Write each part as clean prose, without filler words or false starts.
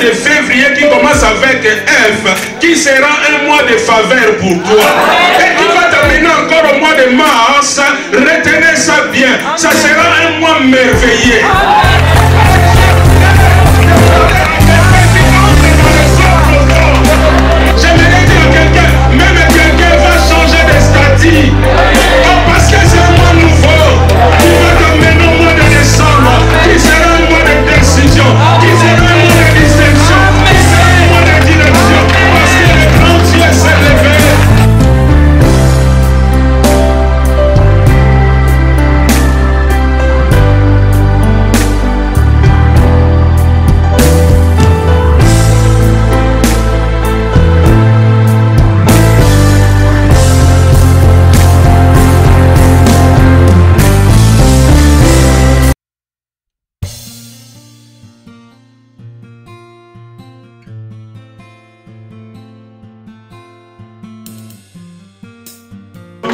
de février qui commence avec F, qui sera un mois de faveur pour toi. Et qui va t'amener encore au mois de mars. Retenez ça bien. Ça sera un mois merveilleux. J'aimerais dire à quelqu'un, même quelqu'un va changer de statut. Oh, parce que c'est un mois nouveau. Qui va t'amener au mois de décembre. Qui sera un mois de décision. Qui sera un mois de distinction. Qui sera un mois de direction. Parce que le grand Dieu s'est levé.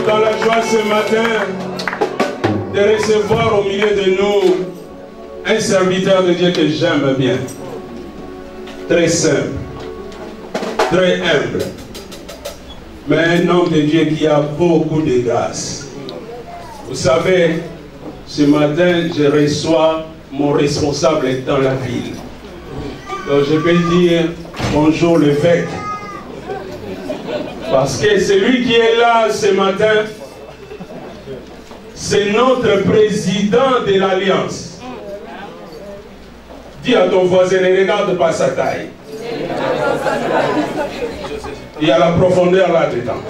Dans la joie ce matin de recevoir au milieu de nous un serviteur de Dieu que j'aime bien, très simple, très humble, mais un homme de Dieu qui a beaucoup de grâce. Vous savez, ce matin je reçois mon responsable dans la ville, donc je peux dire bonjour l'évêque. Parce que celui qui est là ce matin, c'est notre président de l'Alliance. Dis à ton voisin, ne regarde pas sa taille. Il y a la profondeur là-dedans.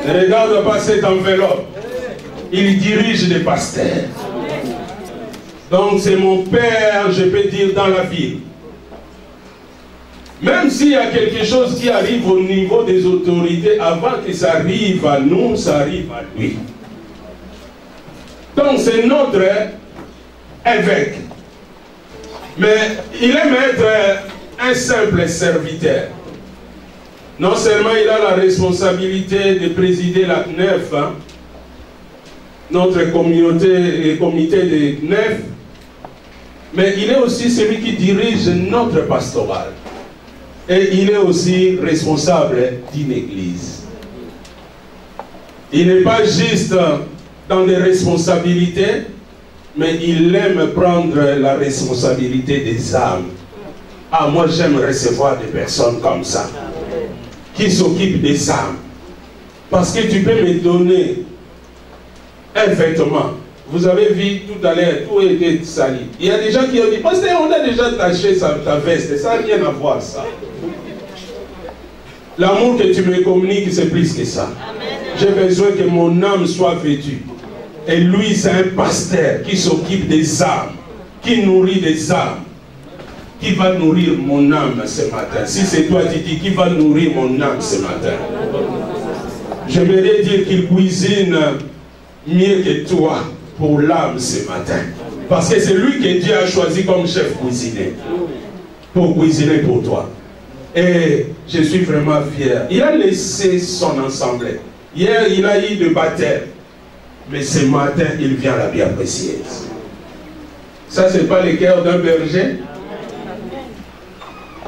Ne regarde pas cette enveloppe. Il dirige des pasteurs. Donc c'est mon père, je peux dire, dans la ville. Même s'il y a quelque chose qui arrive au niveau des autorités, avant que ça arrive à nous, ça arrive à lui. Donc c'est notre évêque. Mais il aime être un simple serviteur. Non seulement il a la responsabilité de présider la CNEF, hein, notre communauté et comité de CNEF, mais il est aussi celui qui dirige notre pastoral. Et il est aussi responsable d'une église. Il n'est pas juste dans des responsabilités, mais il aime prendre la responsabilité des âmes. Ah, moi j'aime recevoir des personnes comme ça, qui s'occupent des âmes. Parce que tu peux me donner un vêtement. Vous avez vu tout à l'heure, tout était sali. Il y a des gens qui ont dit, parce qu'on a déjà taché ta veste, ça n'a rien à voir ça. L'amour que tu me communiques, c'est plus que ça. J'ai besoin que mon âme soit vêtue. Et lui, c'est un pasteur qui s'occupe des âmes, qui nourrit des âmes. Qui va nourrir mon âme ce matin? Si c'est toi, tu dis, qui va nourrir mon âme ce matin? J'aimerais dire qu'il cuisine mieux que toi pour l'âme ce matin. Parce que c'est lui que Dieu a choisi comme chef cuisinier. Pour cuisiner pour toi. Et je suis vraiment fier. Il a laissé son ensemble. Hier, il a eu le baptême. Mais ce matin, il vient à la bière précieuse. Ça, ce n'est pas le cœur d'un berger.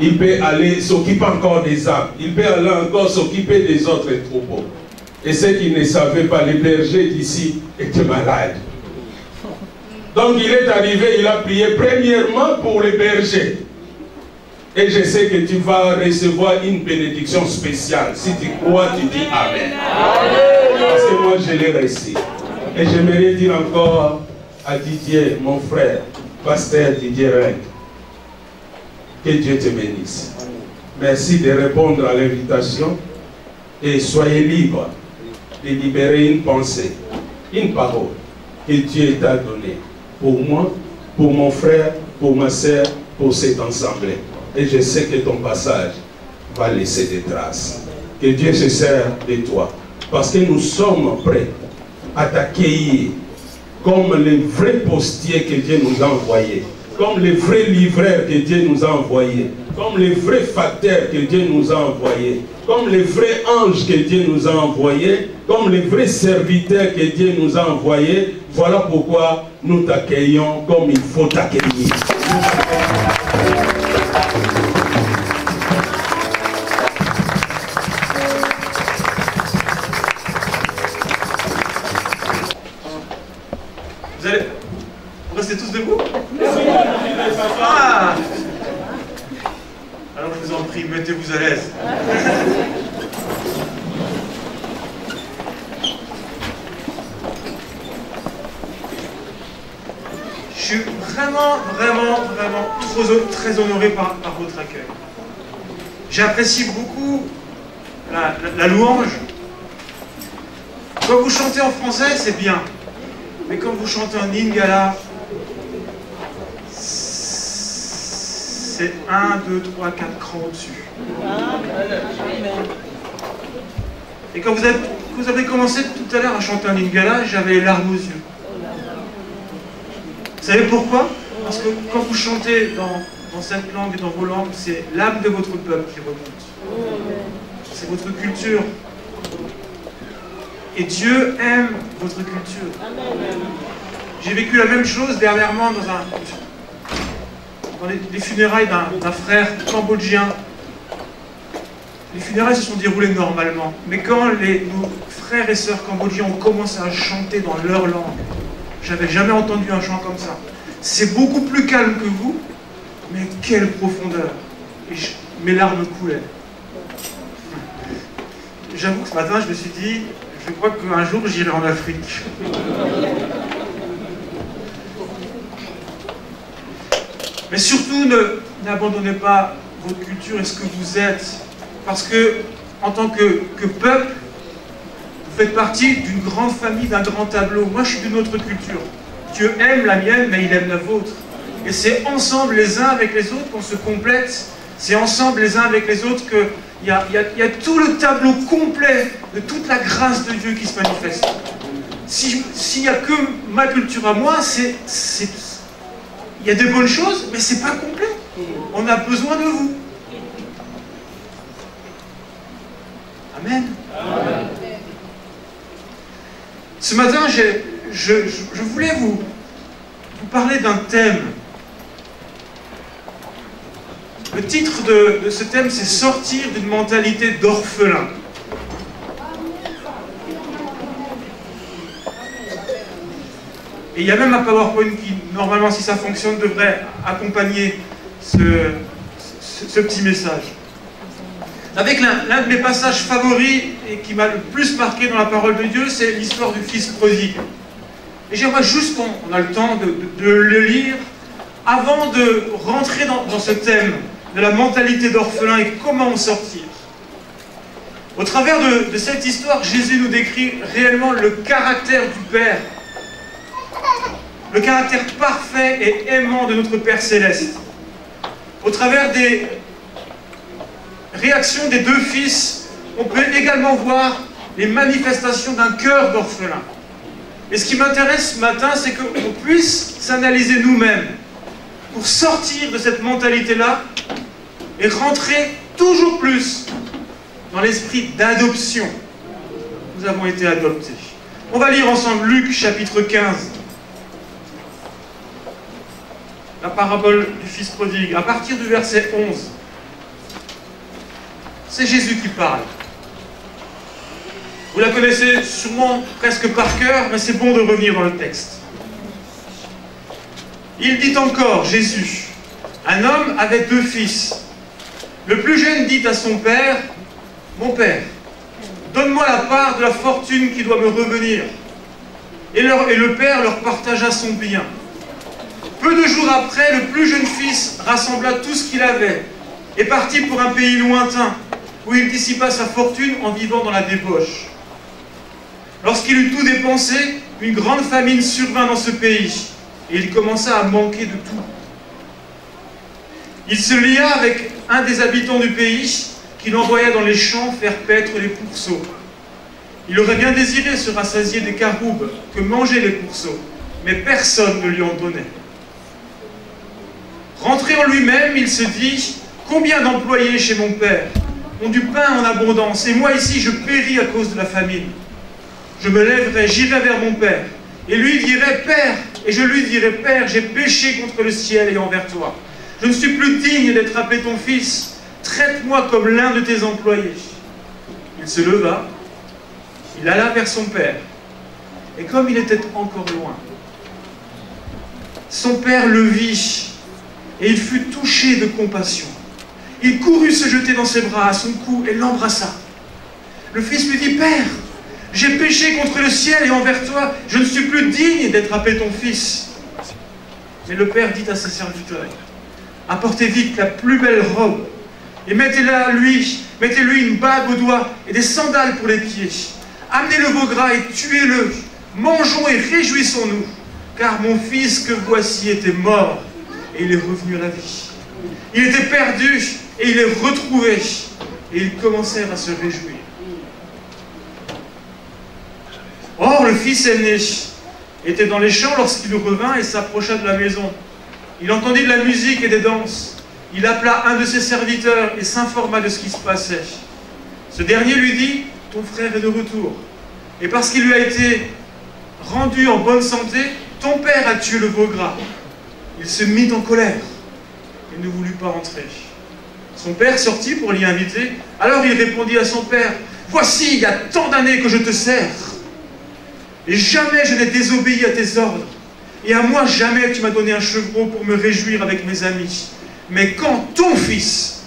Il peut aller s'occuper encore des âmes. Il peut aller encore s'occuper des autres troupeaux. Et ceux qui ne savaient pas, les bergers d'ici étaient malades. Donc il est arrivé, il a prié premièrement pour les bergers. Et je sais que tu vas recevoir une bénédiction spéciale. Si tu crois, tu dis Amen. Parce que moi, je l'ai reçu. Et j'aimerais dire encore à Didier, mon frère, pasteur Didier Renk, que Dieu te bénisse. Merci de répondre à l'invitation. Et soyez libre de libérer une pensée, une parole que Dieu t'a donnée. Pour moi, pour mon frère, pour ma soeur, pour cet ensemble. Et je sais que ton passage va laisser des traces. Que Dieu se sert de toi. Parce que nous sommes prêts à t'accueillir comme les vrais postiers que Dieu nous a envoyés. Comme les vrais livreurs que Dieu nous a envoyés. Comme les vrais facteurs que Dieu nous a envoyés. Comme les vrais anges que Dieu nous a envoyés. Comme les vrais serviteurs que Dieu nous a envoyés. Voilà pourquoi nous t'accueillons comme il faut t'accueillir. Vous restez tous debout? Ah! Alors je vous en prie, mettez-vous à l'aise. Je suis vraiment très honoré par votre accueil. J'apprécie beaucoup la louange. Quand vous chantez en français, c'est bien. Mais quand vous chantez en lingala, c'est 1, 2, 3, 4 crans au-dessus. Et quand vous avez commencé tout à l'heure à chanter en lingala, j'avais les larmes aux yeux. Vous savez pourquoi? Parce que quand vous chantez dans cette langue et dans vos langues, c'est l'âme de votre peuple qui remonte. C'est votre culture. Et Dieu aime votre culture. J'ai vécu la même chose dernièrement dans les funérailles d'un frère cambodgien. Les funérailles se sont déroulées normalement. Mais quand nos frères et sœurs cambodgiens ont commencé à chanter dans leur langue, j'avais jamais entendu un chant comme ça. C'est beaucoup plus calme que vous, mais quelle profondeur. Et mes larmes coulaient. J'avoue que ce matin, je me suis dit, je crois qu'un jour, j'irai en Afrique. Mais surtout, n'abandonnez pas votre culture et ce que vous êtes. Parce que, en tant que peuple, vous faites partie d'une grande famille, d'un grand tableau. Moi, je suis d'une autre culture. Dieu aime la mienne, mais il aime la vôtre. Et c'est ensemble, les uns avec les autres, qu'on se complète. C'est ensemble, les uns avec les autres, qu'il y a tout le tableau complet de toute la grâce de Dieu qui se manifeste. S'il n'y a que ma culture à moi, il y a des bonnes choses, mais c'est pas complet. On a besoin de vous. Amen. Amen. Ce matin, je voulais vous parler d'un thème. Le titre de ce thème, c'est « Sortir d'une mentalité d'orphelin ». Et il y a même un PowerPoint qui, normalement, si ça fonctionne, devrait accompagner ce petit message. Avec l'un de mes passages favoris et qui m'a le plus marqué dans la parole de Dieu, c'est l'histoire du fils prodigue. Et j'aimerais juste qu'on a le temps de le lire avant de rentrer dans ce thème de la mentalité d'orphelin et comment en sortir. Au travers de cette histoire, Jésus nous décrit réellement le caractère du Père. Le caractère parfait et aimant de notre Père Céleste. Au travers des réactions des deux fils, on peut également voir les manifestations d'un cœur d'orphelin. Et ce qui m'intéresse ce matin, c'est qu'on puisse s'analyser nous-mêmes pour sortir de cette mentalité-là et rentrer toujours plus dans l'esprit d'adoption. Nous avons été adoptés. On va lire ensemble Luc chapitre 15. La parabole du fils prodigue, à partir du verset 11. C'est Jésus qui parle. Vous la connaissez sûrement presque par cœur, mais c'est bon de revenir dans le texte. Il dit encore, Jésus, un homme avait deux fils. Le plus jeune dit à son père, « Mon père, donne-moi la part de la fortune qui doit me revenir. » Et le père leur partagea son bien. Peu de jours après, le plus jeune fils rassembla tout ce qu'il avait et partit pour un pays lointain, où il dissipa sa fortune en vivant dans la débauche. Lorsqu'il eut tout dépensé, une grande famine survint dans ce pays, et il commença à manquer de tout. Il se lia avec un des habitants du pays, qui l'envoya dans les champs faire paître les pourceaux. Il aurait bien désiré se rassasier des caroubes que mangeaient les pourceaux, mais personne ne lui en donnait. Rentré en lui-même, il se dit, « Combien d'employés chez mon père ont du pain en abondance, et moi ici je péris à cause de la famine. Je me lèverai, j'irai vers mon père, et lui dirai, Père, et je lui dirai, Père, j'ai péché contre le ciel et envers toi. Je ne suis plus digne d'être appelé ton fils, traite-moi comme l'un de tes employés. » Il se leva, il alla vers son père, et comme il était encore loin, Son père le vit, et il fut touché de compassion. Il courut se jeter dans ses bras, à son cou, et l'embrassa. Le fils lui dit, « Père, j'ai péché contre le ciel et envers toi, je ne suis plus digne d'être appelé ton fils. » Mais le père dit à ses serviteurs, « Apportez vite la plus belle robe, et mettez-lui une bague au doigt et des sandales pour les pieds. Amenez le veau gras et tuez-le. Mangeons et réjouissons-nous, car mon fils que voici était mort, et il est revenu à la vie. Il était perdu, et il est retrouvé. » Et ils commencèrent à se réjouir. Or, le fils aîné était dans les champs lorsqu'il revint et s'approcha de la maison. Il entendit de la musique et des danses. Il appela un de ses serviteurs et s'informa de ce qui se passait. Ce dernier lui dit, « Ton frère est de retour. Et parce qu'il lui a été rendu en bonne santé, ton père a tué le veau gras. » Il se mit en colère et ne voulut pas entrer. Son père sortit pour l'y inviter. Alors il répondit à son père, « Voici, il y a tant d'années que je te sers. Et jamais je n'ai désobéi à tes ordres. Et à moi, jamais tu m'as donné un chevreau pour me réjouir avec mes amis. Mais quand ton fils,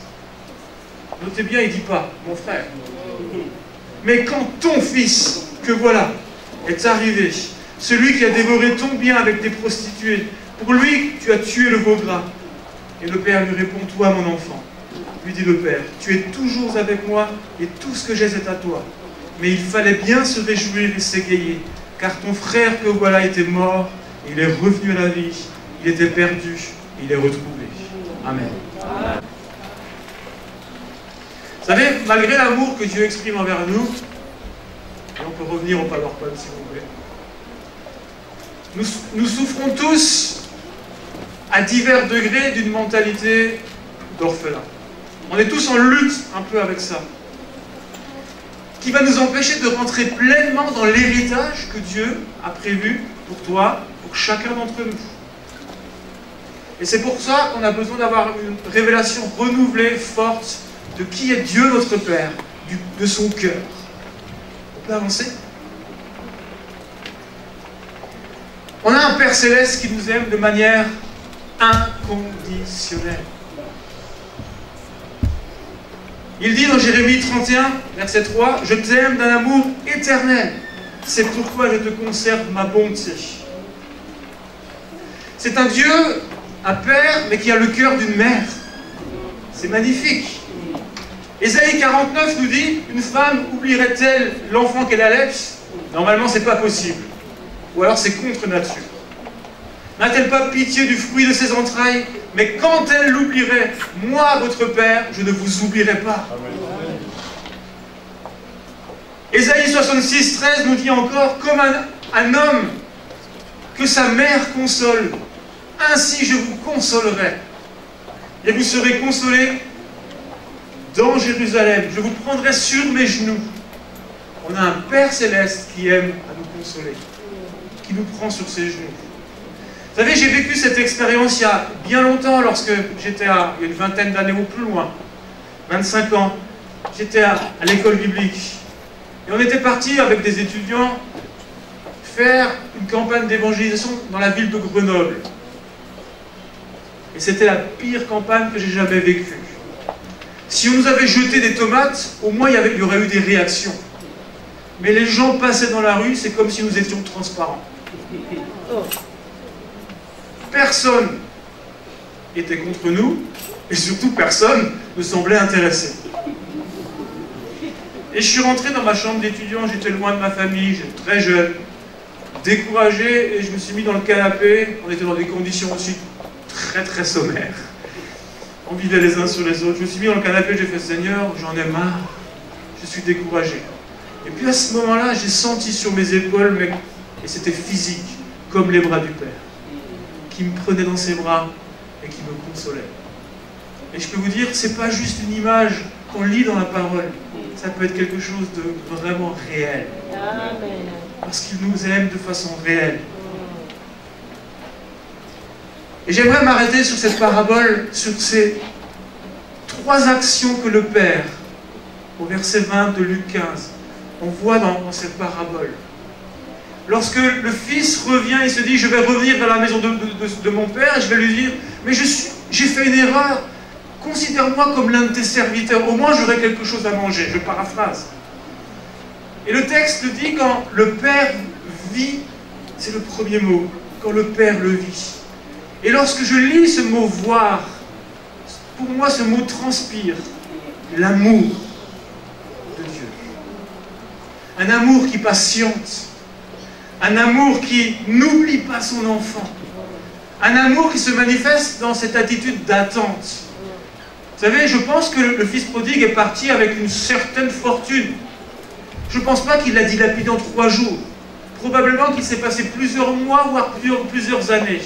notez bien, il ne dit pas mon frère, mais quand ton fils, que voilà, est arrivé, celui qui a dévoré ton bien avec des prostituées, pour lui, tu as tué le veau gras. » Et le père lui répond, « Toi, mon enfant, lui dit le père, tu es toujours avec moi et tout ce que j'ai est à toi. Mais il fallait bien se réjouir et s'égayer, car ton frère que voilà était mort, et il est revenu à la vie, il était perdu, et il est retrouvé. » Amen. Vous savez, malgré l'amour que Dieu exprime envers nous, et on peut revenir au PowerPoint si vous voulez, nous souffrons tous à divers degrés d'une mentalité d'orphelin. On est tous en lutte un peu avec ça, qui va nous empêcher de rentrer pleinement dans l'héritage que Dieu a prévu pour toi, pour chacun d'entre nous. Et c'est pour ça qu'on a besoin d'avoir une révélation renouvelée, forte, de qui est Dieu notre Père, de son cœur. On peut avancer? On a un Père Céleste qui nous aime de manière inconditionnelle. Il dit dans Jérémie 31, verset 3, « Je t'aime d'un amour éternel. C'est pourquoi je te conserve ma bonté. » C'est un Dieu, un Père, mais qui a le cœur d'une mère. C'est magnifique. Ésaïe 49 nous dit, « Une femme oublierait-elle l'enfant qu'elle allait? Normalement, c'est pas possible. Ou alors c'est contre nature. N'a-t-elle pas pitié du fruit de ses entrailles? Mais quand elle l'oublierait, moi, votre Père, je ne vous oublierai pas. » Ésaïe 66, 13 nous dit encore, « Comme un homme que sa mère console, ainsi je vous consolerai. Et vous serez consolés dans Jérusalem. Je vous prendrai sur mes genoux. » On a un Père Céleste qui aime à nous consoler, qui nous prend sur ses genoux. Vous savez, j'ai vécu cette expérience il y a bien longtemps, lorsque j'étais il y a une vingtaine d'années ou plus loin, 25 ans, j'étais à l'école biblique. Et on était parti avec des étudiants faire une campagne d'évangélisation dans la ville de Grenoble. Et c'était la pire campagne que j'ai jamais vécue. Si on nous avait jeté des tomates, au moins il y aurait eu des réactions. Mais les gens passaient dans la rue, c'est comme si nous étions transparents. Personne était contre nous, et surtout personne ne semblait intéressé. Et je suis rentré dans ma chambre d'étudiant, j'étais loin de ma famille, j'étais très jeune, découragé, et je me suis mis dans le canapé. On était dans des conditions aussi très très sommaires. On vivait les uns sur les autres. Je me suis mis dans le canapé, j'ai fait, Seigneur, j'en ai marre, je suis découragé. Et puis à ce moment-là, j'ai senti sur mes épaules, et c'était physique, comme les bras du Père, qui me prenait dans ses bras et qui me consolait. Et je peux vous dire, c'est pas juste une image qu'on lit dans la parole, ça peut être quelque chose de vraiment réel. Parce qu'il nous aime de façon réelle. Et j'aimerais m'arrêter sur cette parabole, sur ces 3 actions que le Père, au verset 20 de Luc 15, on voit dans cette parabole. Lorsque le fils revient, il se dit, je vais revenir dans la maison de mon père, et je vais lui dire, mais j'ai fait une erreur, considère-moi comme l'un de tes serviteurs, au moins j'aurai quelque chose à manger, je paraphrase. Et le texte dit, quand le père vit, c'est le premier mot, quand le père le vit. Et lorsque je lis ce mot « voir », pour moi ce mot transpire l'amour de Dieu. Un amour qui patiente, un amour qui n'oublie pas son enfant, un amour qui se manifeste dans cette attitude d'attente. Vous savez, je pense que le fils prodigue est parti avec une certaine fortune. Je ne pense pas qu'il l'a dilapidé en 3 jours. Probablement qu'il s'est passé plusieurs mois, voire plusieurs années.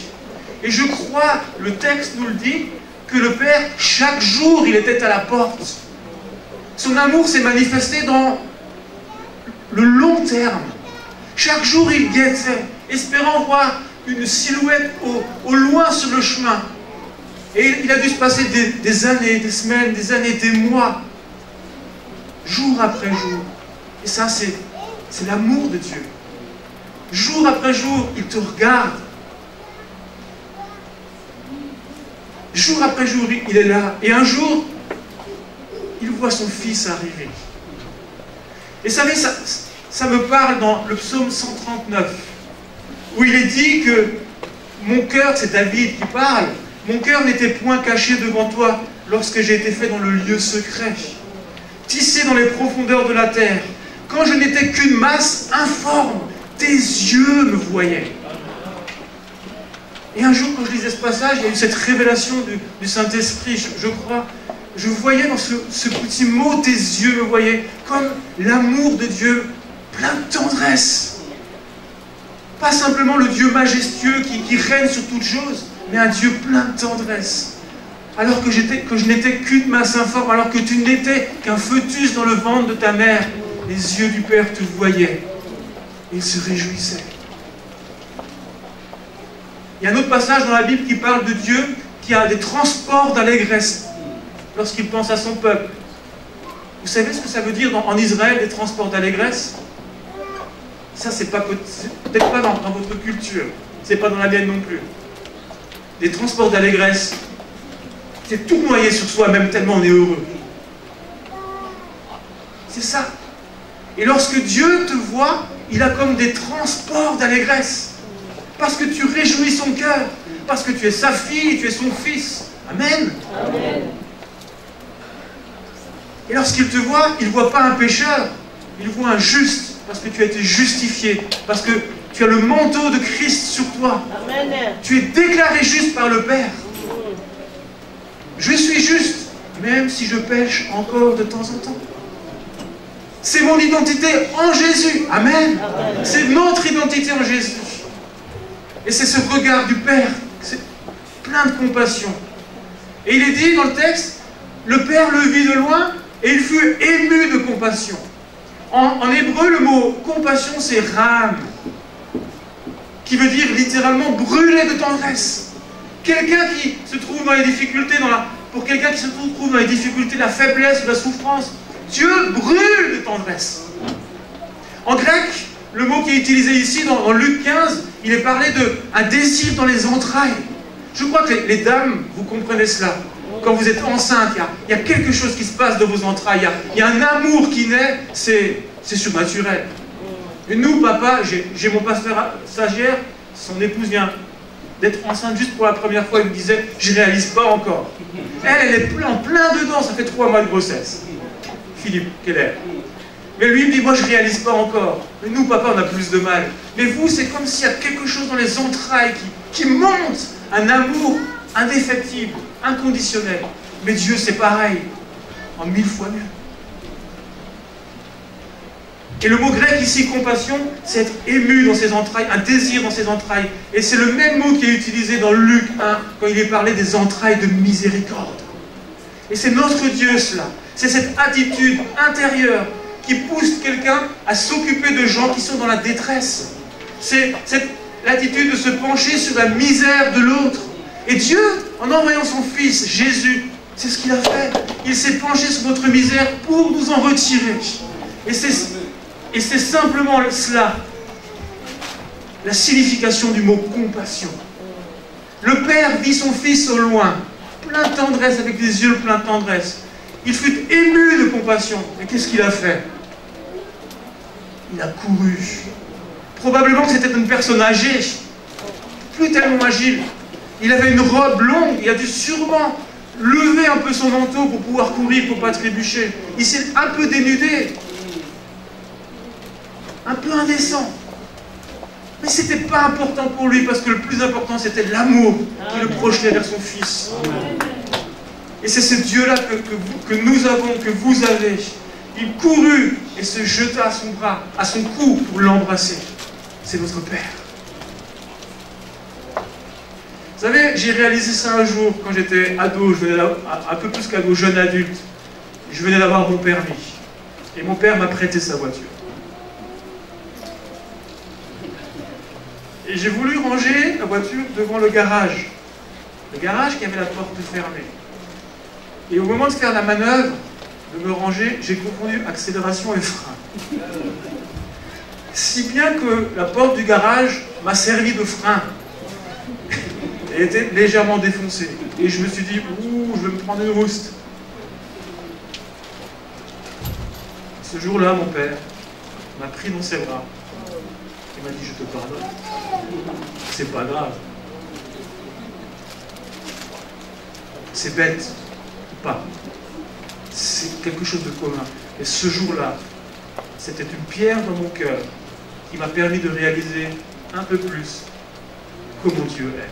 Et je crois, le texte nous le dit, que le père, chaque jour, il était à la porte. Son amour s'est manifesté dans le long terme. Chaque jour, il guettait, espérant voir une silhouette au loin sur le chemin. Et il a dû se passer des années, des semaines, des années, des mois, jour après jour. Et ça, c'est l'amour de Dieu. Jour après jour, il te regarde. Jour après jour, il est là. Et un jour, il voit son fils arriver. Et vous savez, ça me parle dans le psaume 139, où il est dit que mon cœur, c'est David qui parle, mon cœur n'était point caché devant toi lorsque j'ai été fait dans le lieu secret, tissé dans les profondeurs de la terre, quand je n'étais qu'une masse informe, tes yeux me voyaient. Et un jour, quand je lisais ce passage, il y a eu cette révélation du Saint-Esprit, je crois. Je voyais dans ce petit mot, tes yeux me voyaient, comme l'amour de Dieu, plein de tendresse. Pas simplement le Dieu majestueux qui règne sur toutes choses, mais un Dieu plein de tendresse. Alors que je n'étais qu'une masse informe, alors que tu n'étais qu'un fœtus dans le ventre de ta mère, les yeux du Père te voyaient. Et il se réjouissait. Il y a un autre passage dans la Bible qui parle de Dieu qui a des transports d'allégresse lorsqu'il pense à son peuple. Vous savez ce que ça veut dire en Israël, des transports d'allégresse? Ça, c'est peut-être pas dans votre culture. C'est pas dans la mienne non plus. Des transports d'allégresse, c'est tout noyer sur soi-même tellement on est heureux. C'est ça. Et lorsque Dieu te voit, il a comme des transports d'allégresse. Parce que tu réjouis son cœur. Parce que tu es sa fille, tu es son fils. Amen. Amen. Et lorsqu'il te voit, il ne voit pas un pécheur. Il voit un juste. Parce que tu as été justifié. Parce que tu as le manteau de Christ sur toi. Amen. Tu es déclaré juste par le Père. Je suis juste, même si je pêche encore de temps en temps. C'est mon identité en Jésus. Amen. Amen. C'est notre identité en Jésus. Et c'est ce regard du Père, c'est plein de compassion. Et il est dit dans le texte, le Père le vit de loin et il fut ému de compassion. En hébreu, le mot compassion, c'est ram, qui veut dire littéralement brûler de tendresse. Quelqu'un qui se trouve dans les difficultés, pour quelqu'un qui se trouve dans les difficultés, la faiblesse ou la souffrance, Dieu brûle de tendresse. En grec, le mot qui est utilisé ici dans Luc 15, il est parlé d'un désir dans les entrailles. Je crois que les dames, vous comprenez cela. Quand vous êtes enceinte, il y a quelque chose qui se passe dans vos entrailles. Il y a un amour qui naît, c'est surnaturel. Et nous, papa, j'ai mon pasteur stagiaire, son épouse vient d'être enceinte juste pour la première fois, il me disait, je ne réalise pas encore. Elle est en plein dedans, ça fait 3 mois de grossesse. Philippe Keller. Mais lui, il me dit, moi, je ne réalise pas encore. Mais nous, papa, on a plus de mal. Mais vous, c'est comme s'il y a quelque chose dans les entrailles qui monte. Un amour indéfectible, inconditionnel. Mais Dieu, c'est pareil. En 1000 fois mieux. Et le mot grec ici, compassion, c'est être ému dans ses entrailles, un désir dans ses entrailles. Et c'est le même mot qui est utilisé dans Luc 1, quand il est parlé des entrailles de miséricorde. Et c'est notre Dieu, cela. C'est cette attitude intérieure qui pousse quelqu'un à s'occuper de gens qui sont dans la détresse. C'est l'attitude de se pencher sur la misère de l'autre. Et Dieu, en envoyant son Fils, Jésus, c'est ce qu'il a fait. Il s'est penché sur notre misère pour nous en retirer. Et c'est simplement cela. la signification du mot compassion. Le Père vit son Fils au loin, plein de tendresse, avec des yeux pleins de tendresse. Il fut ému de compassion. Mais qu'est-ce qu'il a fait? Il a couru. Probablement que c'était une personne âgée, plus tellement agile. Il avait une robe longue, il a dû sûrement lever un peu son manteau pour pouvoir courir, pour ne pas trébucher. Il s'est un peu dénudé. Un peu indécent. Mais ce n'était pas important pour lui, parce que le plus important, c'était l'amour qui le projetait vers son Fils. Et c'est ce Dieu-là que nous avons, que vous avez. Il courut et se jeta à son bras, à son cou, pour l'embrasser. C'est notre Père. Vous savez, j'ai réalisé ça un jour, quand j'étais ado, un peu plus qu'ado, jeune adulte. Je venais d'avoir mon permis. Et mon père m'a prêté sa voiture. Et j'ai voulu ranger la voiture devant le garage. Le garage qui avait la porte fermée. Et au moment de faire la manœuvre, de me ranger, j'ai confondu accélération et frein. Si bien que la porte du garage m'a servi de frein. Elle était légèrement défoncée. Et je me suis dit, ouh, je vais me prendre une rouste. Ce jour-là, mon père m'a pris dans ses bras. Il m'a dit, je te pardonne. C'est pas grave. C'est bête ou pas. C'est quelque chose de commun. Et ce jour-là, c'était une pierre dans mon cœur qui m'a permis de réaliser un peu plus comment Dieu est.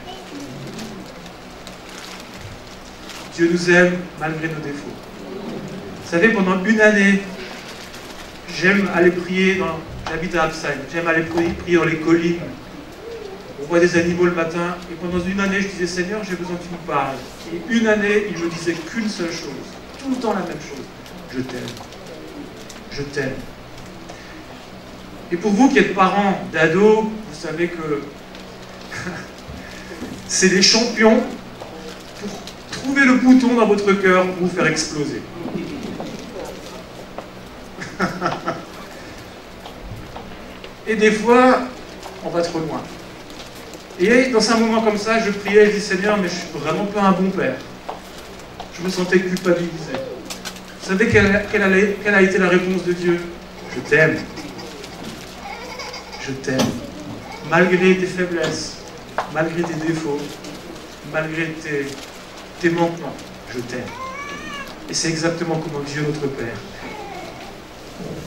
Dieu nous aime malgré nos défauts. Vous savez, pendant une année, j'aime aller prier j'habite à Absheim, j'aime aller prier dans les collines. On voit des animaux le matin, et pendant une année, je disais, Seigneur, j'ai besoin que tu me parles. Et une année, il me disait qu'une seule chose, tout le temps la même chose. Je t'aime. Je t'aime. Et pour vous qui êtes parents d'ados, vous savez que c'est des champions pour trouver le bouton dans votre cœur pour vous faire exploser. Et des fois, on va trop loin. Et dans un moment comme ça, je priais et je dis, Seigneur, mais je suis vraiment pas un bon père. Je me sentais culpabilisé. Vous savez quelle a été la réponse de Dieu? Je t'aime. Je t'aime. Malgré tes faiblesses, malgré tes défauts, malgré tes manquements, je t'aime. Et c'est exactement comment Dieu, notre Père.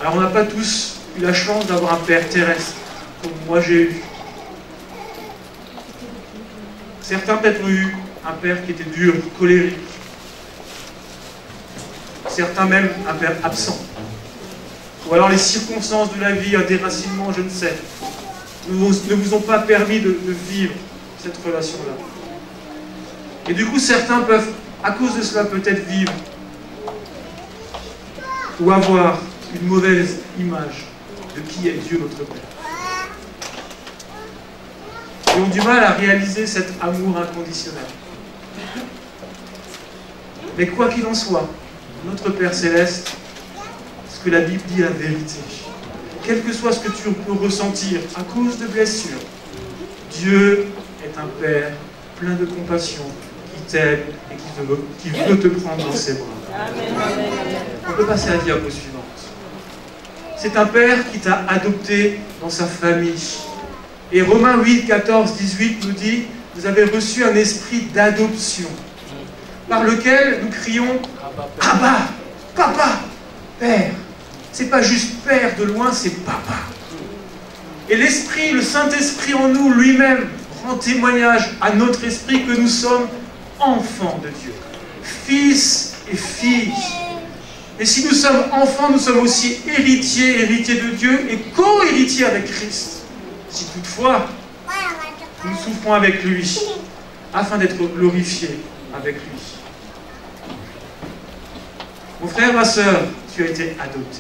Alors on n'a pas tous eu la chance d'avoir un Père terrestre, comme moi j'ai eu. Certains peut-être ont eu un père qui était dur, colérique. Certains même un père absent. Ou alors les circonstances de la vie, un déracinement, je ne sais, ne vous ont pas permis de vivre cette relation-là. Et du coup, certains peuvent, à cause de cela, peut-être vivre ou avoir une mauvaise image de qui est Dieu notre Père. Et ont du mal à réaliser cet amour inconditionnel. Mais quoi qu'il en soit, notre Père Céleste, ce que la Bible dit est la vérité. Quel que soit ce que tu peux ressentir à cause de blessures, Dieu est un Père plein de compassion, qui t'aime et qui veut te prendre dans ses bras. On peut passer à la diapo suivante. C'est un Père qui t'a adopté dans sa famille. Et Romains 8, 14, 18 nous dit, vous avez reçu un esprit d'adoption, par lequel nous crions « Abba, Papa, Père ». C'est pas juste Père de loin, c'est Papa. Et l'Esprit, le Saint-Esprit en nous, lui-même, rend témoignage à notre esprit que nous sommes enfants de Dieu, fils et filles. Et si nous sommes enfants, nous sommes aussi héritiers de Dieu et co-héritiers avec Christ. Si toutefois, nous souffrons avec lui, afin d'être glorifiés avec lui. Mon frère, ma soeur, tu as été adopté.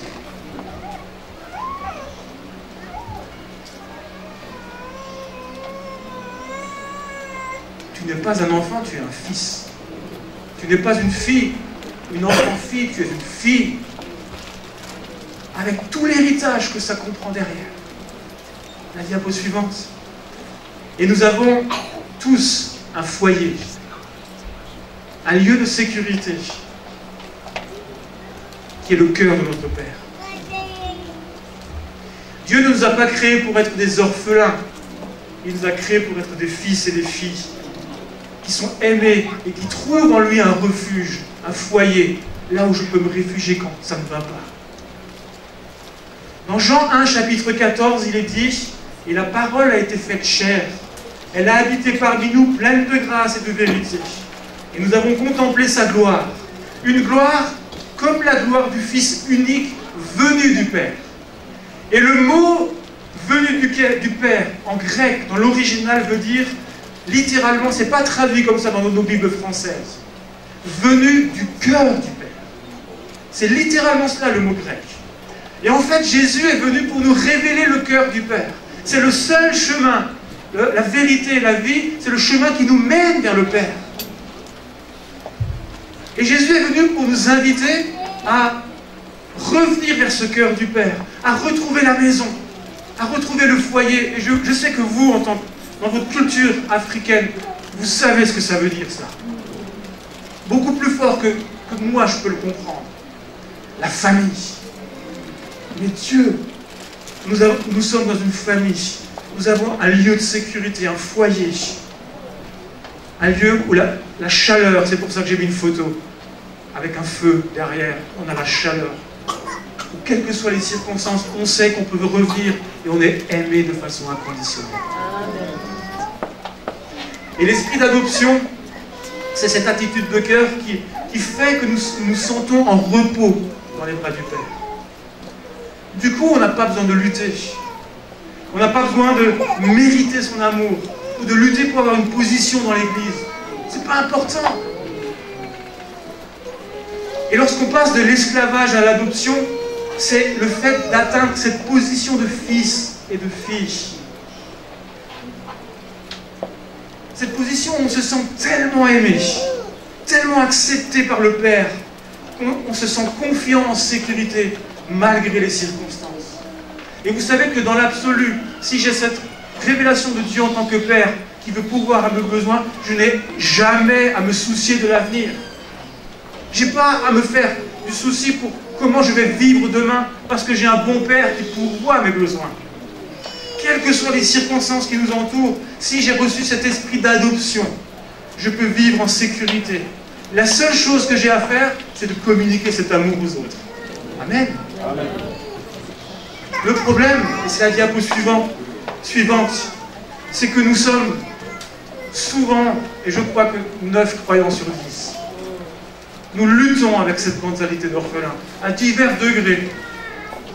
Tu n'es pas un enfant, tu es un fils. Tu n'es pas une fille, une enfant-fille, tu es une fille. Avec tout l'héritage que ça comprend derrière. La diapo suivante. Et nous avons tous un foyer, un lieu de sécurité, qui est le cœur de notre Père. Dieu ne nous a pas créés pour être des orphelins. Il nous a créés pour être des fils et des filles qui sont aimés et qui trouvent en lui un refuge, un foyer, là où je peux me réfugier quand ça ne va pas. Dans Jean 1, chapitre 14, il est dit « Et la parole a été faite chair. Elle a habité parmi nous, pleine de grâce et de vérité. Et nous avons contemplé sa gloire. Une gloire comme la gloire du Fils unique venu du Père. » Et le mot « venu du Père » en grec, dans l'original, veut dire, littéralement, c'est pas traduit comme ça dans nos Bibles françaises, « venu du cœur du Père ». C'est littéralement cela le mot grec. Et en fait, Jésus est venu pour nous révéler le cœur du Père. C'est le seul chemin, la vérité et la vie, c'est le chemin qui nous mène vers le Père. Et Jésus est venu pour nous inviter à revenir vers ce cœur du Père, à retrouver la maison, à retrouver le foyer. Et je sais que vous, dans votre culture africaine, vous savez ce que ça veut dire, ça. Beaucoup plus fort que moi, je peux le comprendre. La famille. Mais Dieu, nous sommes dans une famille. Nous avons un lieu de sécurité, un foyer. Un lieu où la chaleur, c'est pour ça que j'ai mis une photo, avec un feu derrière, on a la chaleur. Où, quelles que soient les circonstances, on sait qu'on peut revenir et on est aimé de façon inconditionnelle. Et l'esprit d'adoption, c'est cette attitude de cœur qui fait que nous nous sentons en repos dans les bras du Père. Du coup, on n'a pas besoin de lutter. On n'a pas besoin de mériter son amour ou de lutter pour avoir une position dans l'Église. C'est pas important. Et lorsqu'on passe de l'esclavage à l'adoption, c'est le fait d'atteindre cette position de fils et de fille. Cette position où on se sent tellement aimé, tellement accepté par le Père, qu'on se sent confiant en sécurité, malgré les circonstances. Et vous savez que dans l'absolu, si j'ai cette révélation de Dieu en tant que Père, qui veut pourvoir à mes besoins, je n'ai jamais à me soucier de l'avenir. Je n'ai pas à me faire du souci pour comment je vais vivre demain, parce que j'ai un bon Père qui pourvoit à mes besoins. Quelles que soient les circonstances qui nous entourent, si j'ai reçu cet esprit d'adoption, je peux vivre en sécurité. La seule chose que j'ai à faire, c'est de communiquer cet amour aux autres. Amen. Amen. Le problème, et c'est la diapo suivante, c'est que nous sommes souvent, et je crois que 9 croyants sur 10, nous luttons avec cette mentalité d'orphelin, à divers degrés.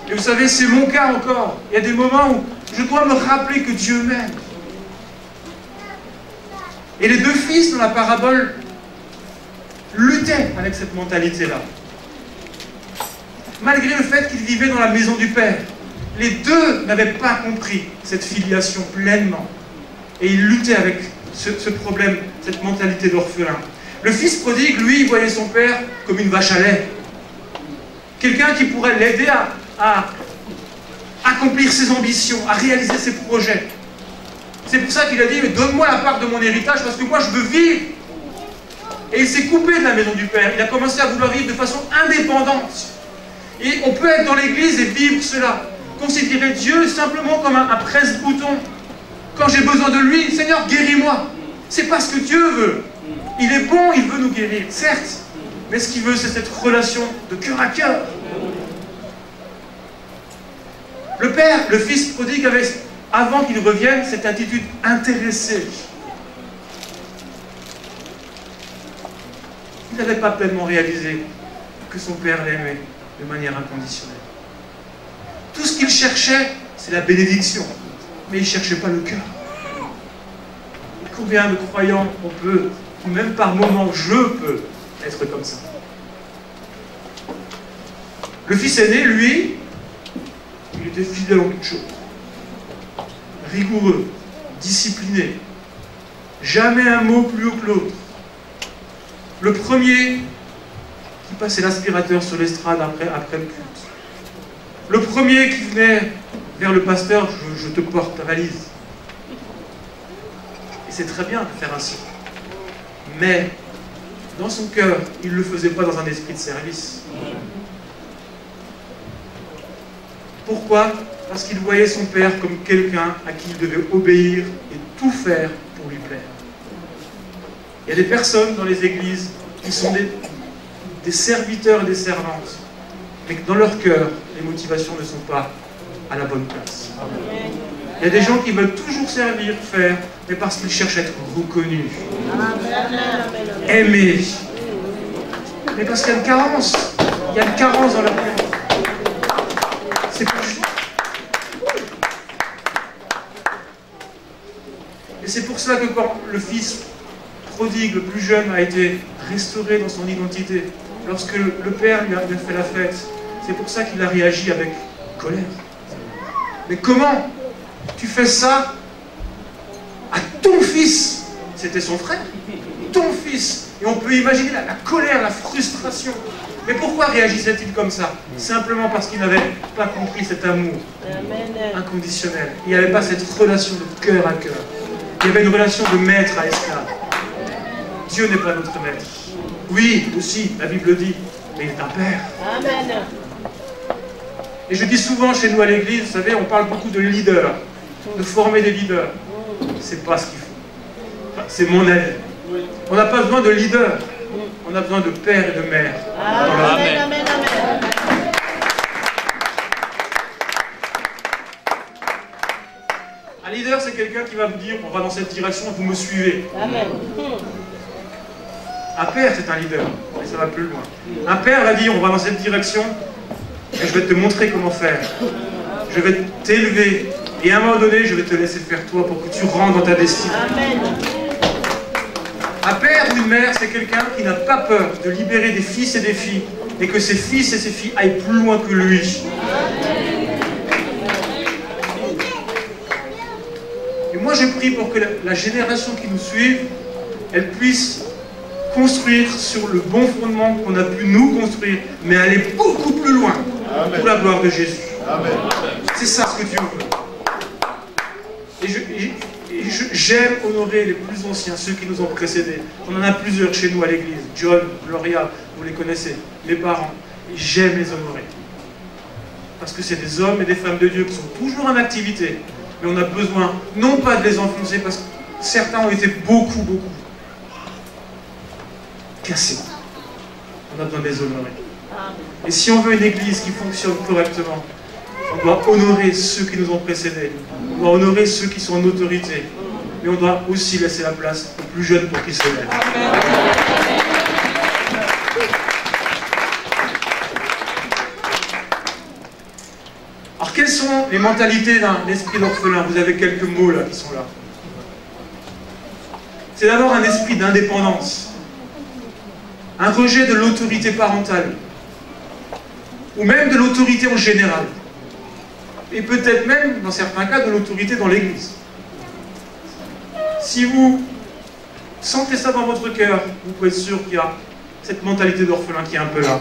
Et vous savez, c'est mon cas encore. Il y a des moments où je dois me rappeler que Dieu m'aime. Et les deux fils dans la parabole luttaient avec cette mentalité-là. Malgré le fait qu'ils vivaient dans la maison du Père, les deux n'avaient pas compris cette filiation pleinement. Et ils luttaient avec ce problème, cette mentalité d'orphelin. Le fils prodigue, lui, il voyait son père comme une vache à lait. Quelqu'un qui pourrait l'aider à accomplir ses ambitions, à réaliser ses projets. C'est pour ça qu'il a dit, mais donne-moi la part de mon héritage parce que moi je veux vivre. Et il s'est coupé de la maison du Père. Il a commencé à vouloir vivre de façon indépendante. Et on peut être dans l'église et vivre cela. Considérer Dieu simplement comme un presse-bouton. Quand j'ai besoin de lui, Seigneur, guéris-moi. C'est pas ce que Dieu veut. Il est bon, il veut nous guérir, certes. Mais ce qu'il veut, c'est cette relation de cœur à cœur. Le Père, le Fils prodigue avait, avant qu'il revienne, cette attitude intéressée. Il n'avait pas pleinement réalisé que son Père l'aimait de manière inconditionnelle. Tout ce qu'il cherchait, c'est la bénédiction. Mais il ne cherchait pas le cœur. Et combien de croyants on peut, ou même par moments, je peux être comme ça. Le fils aîné, lui, il était fidèle en toutes choses. Rigoureux, discipliné. Jamais un mot plus haut que l'autre. Le premier qui passait l'aspirateur sur l'estrade après le culte. Le premier qui venait vers le pasteur, je te porte ta valise. c'est très bien de faire ainsi. Mais, dans son cœur, il ne le faisait pas dans un esprit de service. Pourquoi? Parce qu'il voyait son père comme quelqu'un à qui il devait obéir et tout faire pour lui plaire. Il y a des personnes dans les églises qui sont des serviteurs et des servantes, mais que dans leur cœur, les motivations ne sont pas à la bonne place. Il y a des gens qui veulent toujours servir, faire, mais parce qu'ils cherchent à être reconnus, aimés. Mais parce qu'il y a une carence. Il y a une carence dans leur cœur. C'est pas juste. Et c'est pour ça que quand le fils prodigue, le plus jeune, a été restauré dans son identité, lorsque le père lui a fait la fête, c'est pour ça qu'il a réagi avec colère. Mais comment tu fais ça à ton fils? C'était son frère, ton fils. Et on peut imaginer la colère, la frustration. Mais pourquoi réagissait-il comme ça? Simplement parce qu'il n'avait pas compris cet amour inconditionnel. Il n'y avait pas cette relation de cœur à cœur. Il y avait une relation de maître à esclave. Dieu n'est pas notre maître. Oui, aussi, la Bible dit, mais il est un père. Amen. Et je dis souvent chez nous à l'église, vous savez, on parle beaucoup de leaders, de former des leaders. C'est pas ce qu'il faut. C'est mon avis. On n'a pas besoin de leaders. On a besoin de père et de mère. Amen, amen, amen. Un leader, c'est quelqu'un qui va vous dire, on va dans cette direction, vous me suivez. Amen. Un père, c'est un leader, mais ça va plus loin. Un père va dire, on va dans cette direction, et je vais te montrer comment faire. Je vais t'élever, et à un moment donné, je vais te laisser faire toi pour que tu rentres dans ta destinée. Amen. Un père ou une mère, c'est quelqu'un qui n'a pas peur de libérer des fils et des filles, et que ses fils et ses filles aillent plus loin que lui. Et moi, je prie pour que la génération qui nous suive, elle puisse construire sur le bon fondement qu'on a pu nous construire, mais aller beaucoup plus loin. Amen. Pour la gloire de Jésus. C'est ça ce que Dieu veut. Et j'aime honorer les plus anciens, ceux qui nous ont précédés. On en a plusieurs chez nous à l'église. John, Gloria, vous les connaissez, les parents. Et j'aime les honorer. Parce que c'est des hommes et des femmes de Dieu qui sont toujours en activité. Mais on a besoin, non pas de les enfoncer, parce que certains ont été beaucoup cassés. On a besoin de les honorer. Et si on veut une église qui fonctionne correctement, on doit honorer ceux qui nous ont précédés. On doit honorer ceux qui sont en autorité. Mais on doit aussi laisser la place aux plus jeunes pour qu'ils se lèvent. Alors, quelles sont les mentalités d'un esprit d'orphelin? Vous avez quelques mots là qui sont là. C'est d'abord un esprit d'indépendance. Un rejet de l'autorité parentale. Ou même de l'autorité en général. Et peut-être même, dans certains cas, de l'autorité dans l'Église. Si vous sentez ça dans votre cœur, vous pouvez être sûr qu'il y a cette mentalité d'orphelin qui est un peu là.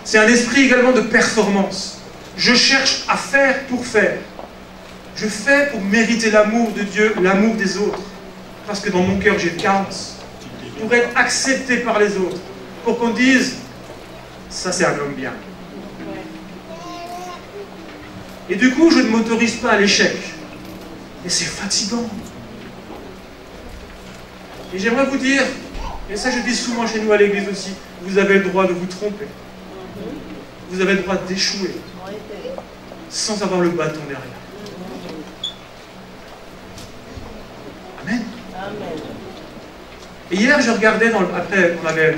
C'est un esprit également de performance. Je cherche à faire pour faire. Je fais pour mériter l'amour de Dieu, l'amour des autres. Parce que dans mon cœur, j'ai une carence. Pour être accepté par les autres. Pour qu'on dise, ça c'est un homme bien. Et du coup, je ne m'autorise pas à l'échec. Et c'est fatigant. Et j'aimerais vous dire, et ça je dis souvent chez nous à l'église aussi, vous avez le droit de vous tromper. Vous avez le droit d'échouer. Sans avoir le bâton derrière. Amen. Et hier, je regardais, après, on avait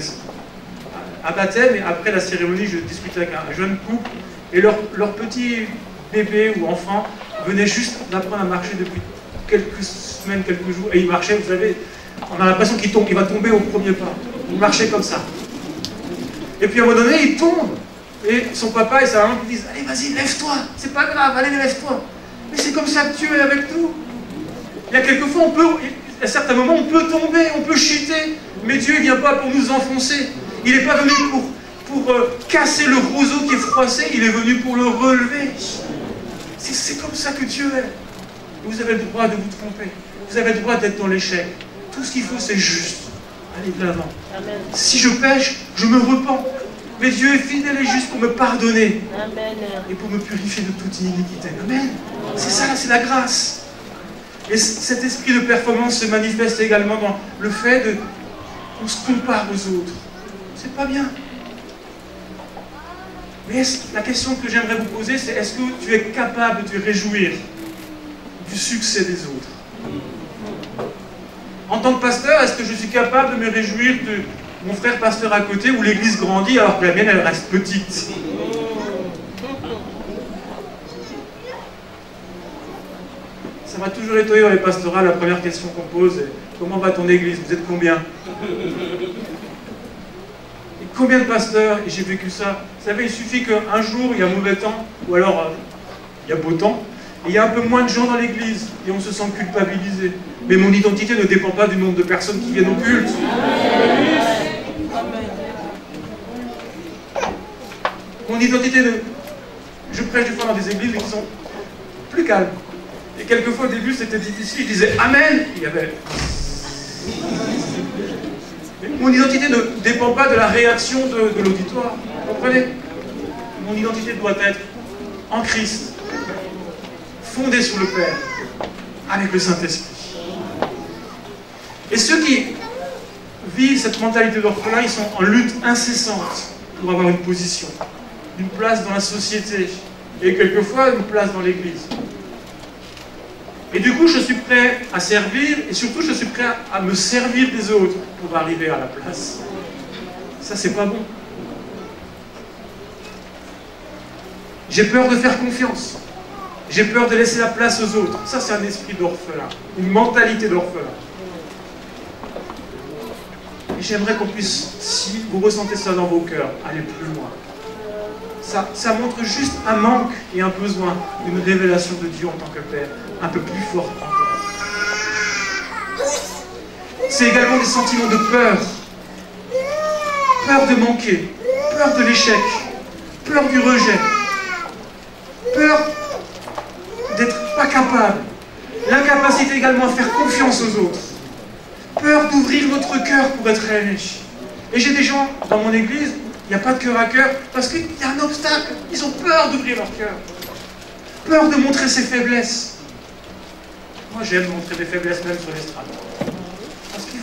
un baptême, et après la cérémonie, je discutais avec un jeune couple, et leur petit bébé ou enfant venait juste d'apprendre à marcher depuis quelques semaines, quelques jours, et il marchait, vous savez, on a l'impression qu'il va tomber au premier pas. Il marchait comme ça. Et puis à un moment donné, il tombe, et son papa et sa maman lui disent, allez, vas-y, lève-toi, c'est pas grave, allez, lève-toi. Mais c'est comme ça que Dieu est avec nous. Il y a quelquefois, à certains moments, on peut tomber, on peut chuter, mais Dieu ne vient pas pour nous enfoncer. Il n'est pas venu pour casser le roseau qui est froissé, il est venu pour le relever. C'est comme ça que Dieu est. Vous avez le droit de vous tromper. Vous avez le droit d'être dans l'échec. Tout ce qu'il faut, c'est juste aller de l'avant. Si je pêche, je me repens. Mais Dieu est fidèle et juste pour me pardonner. Amen. Et pour me purifier de toute iniquité. Amen. C'est ça, c'est la grâce. Et cet esprit de performance se manifeste également dans le fait qu'on se compare aux autres. C'est pas bien. Mais la question que j'aimerais vous poser, c'est est-ce que tu es capable de te réjouir du succès des autres? En tant que pasteur, est-ce que je suis capable de me réjouir de mon frère pasteur à côté où l'église grandit alors que la mienne, elle reste petite? Ça m'a toujours étonné dans les pastorats, la première question qu'on pose est « Comment va ton église? Vous êtes combien ?» Et combien de pasteurs, et j'ai vécu ça, vous savez, il suffit qu'un jour, il y a mauvais temps, ou alors il y a beau temps, et il y a un peu moins de gens dans l'église, et on se sent culpabilisé. Mais mon identité ne dépend pas du nombre de personnes qui viennent au culte. Mon identité de... Je prêche des fois dans des églises qui sont plus calmes. Et quelquefois au début c'était difficile, je disais Amen, il y avait... Mon identité ne dépend pas de la réaction de l'auditoire. Vous comprenez? Mon identité doit être en Christ, fondée sur le Père, avec le Saint-Esprit. Et ceux qui vivent cette mentalité d'orphelin, ils sont en lutte incessante pour avoir une position, une place dans la société, et quelquefois une place dans l'Église. Et du coup, je suis prêt à servir, et surtout, je suis prêt à me servir des autres pour arriver à la place. Ça, c'est pas bon. J'ai peur de faire confiance. J'ai peur de laisser la place aux autres. Ça, c'est un esprit d'orphelin, une mentalité d'orphelin. Et j'aimerais qu'on puisse, si vous ressentez ça dans vos cœurs, aller plus loin. Ça montre juste un manque et un besoin d'une révélation de Dieu en tant que Père, un peu plus forte encore. C'est également des sentiments de peur. Peur de manquer, peur de l'échec, peur du rejet, peur d'être pas capable, l'incapacité également à faire confiance aux autres, peur d'ouvrir notre cœur pour être aimé. Et j'ai des gens dans mon église, il n'y a pas de cœur à cœur, parce qu'il y a un obstacle. Ils ont peur d'ouvrir leur cœur. Peur de montrer ses faiblesses. Moi, j'aime montrer des faiblesses même sur l'estrade. Parce que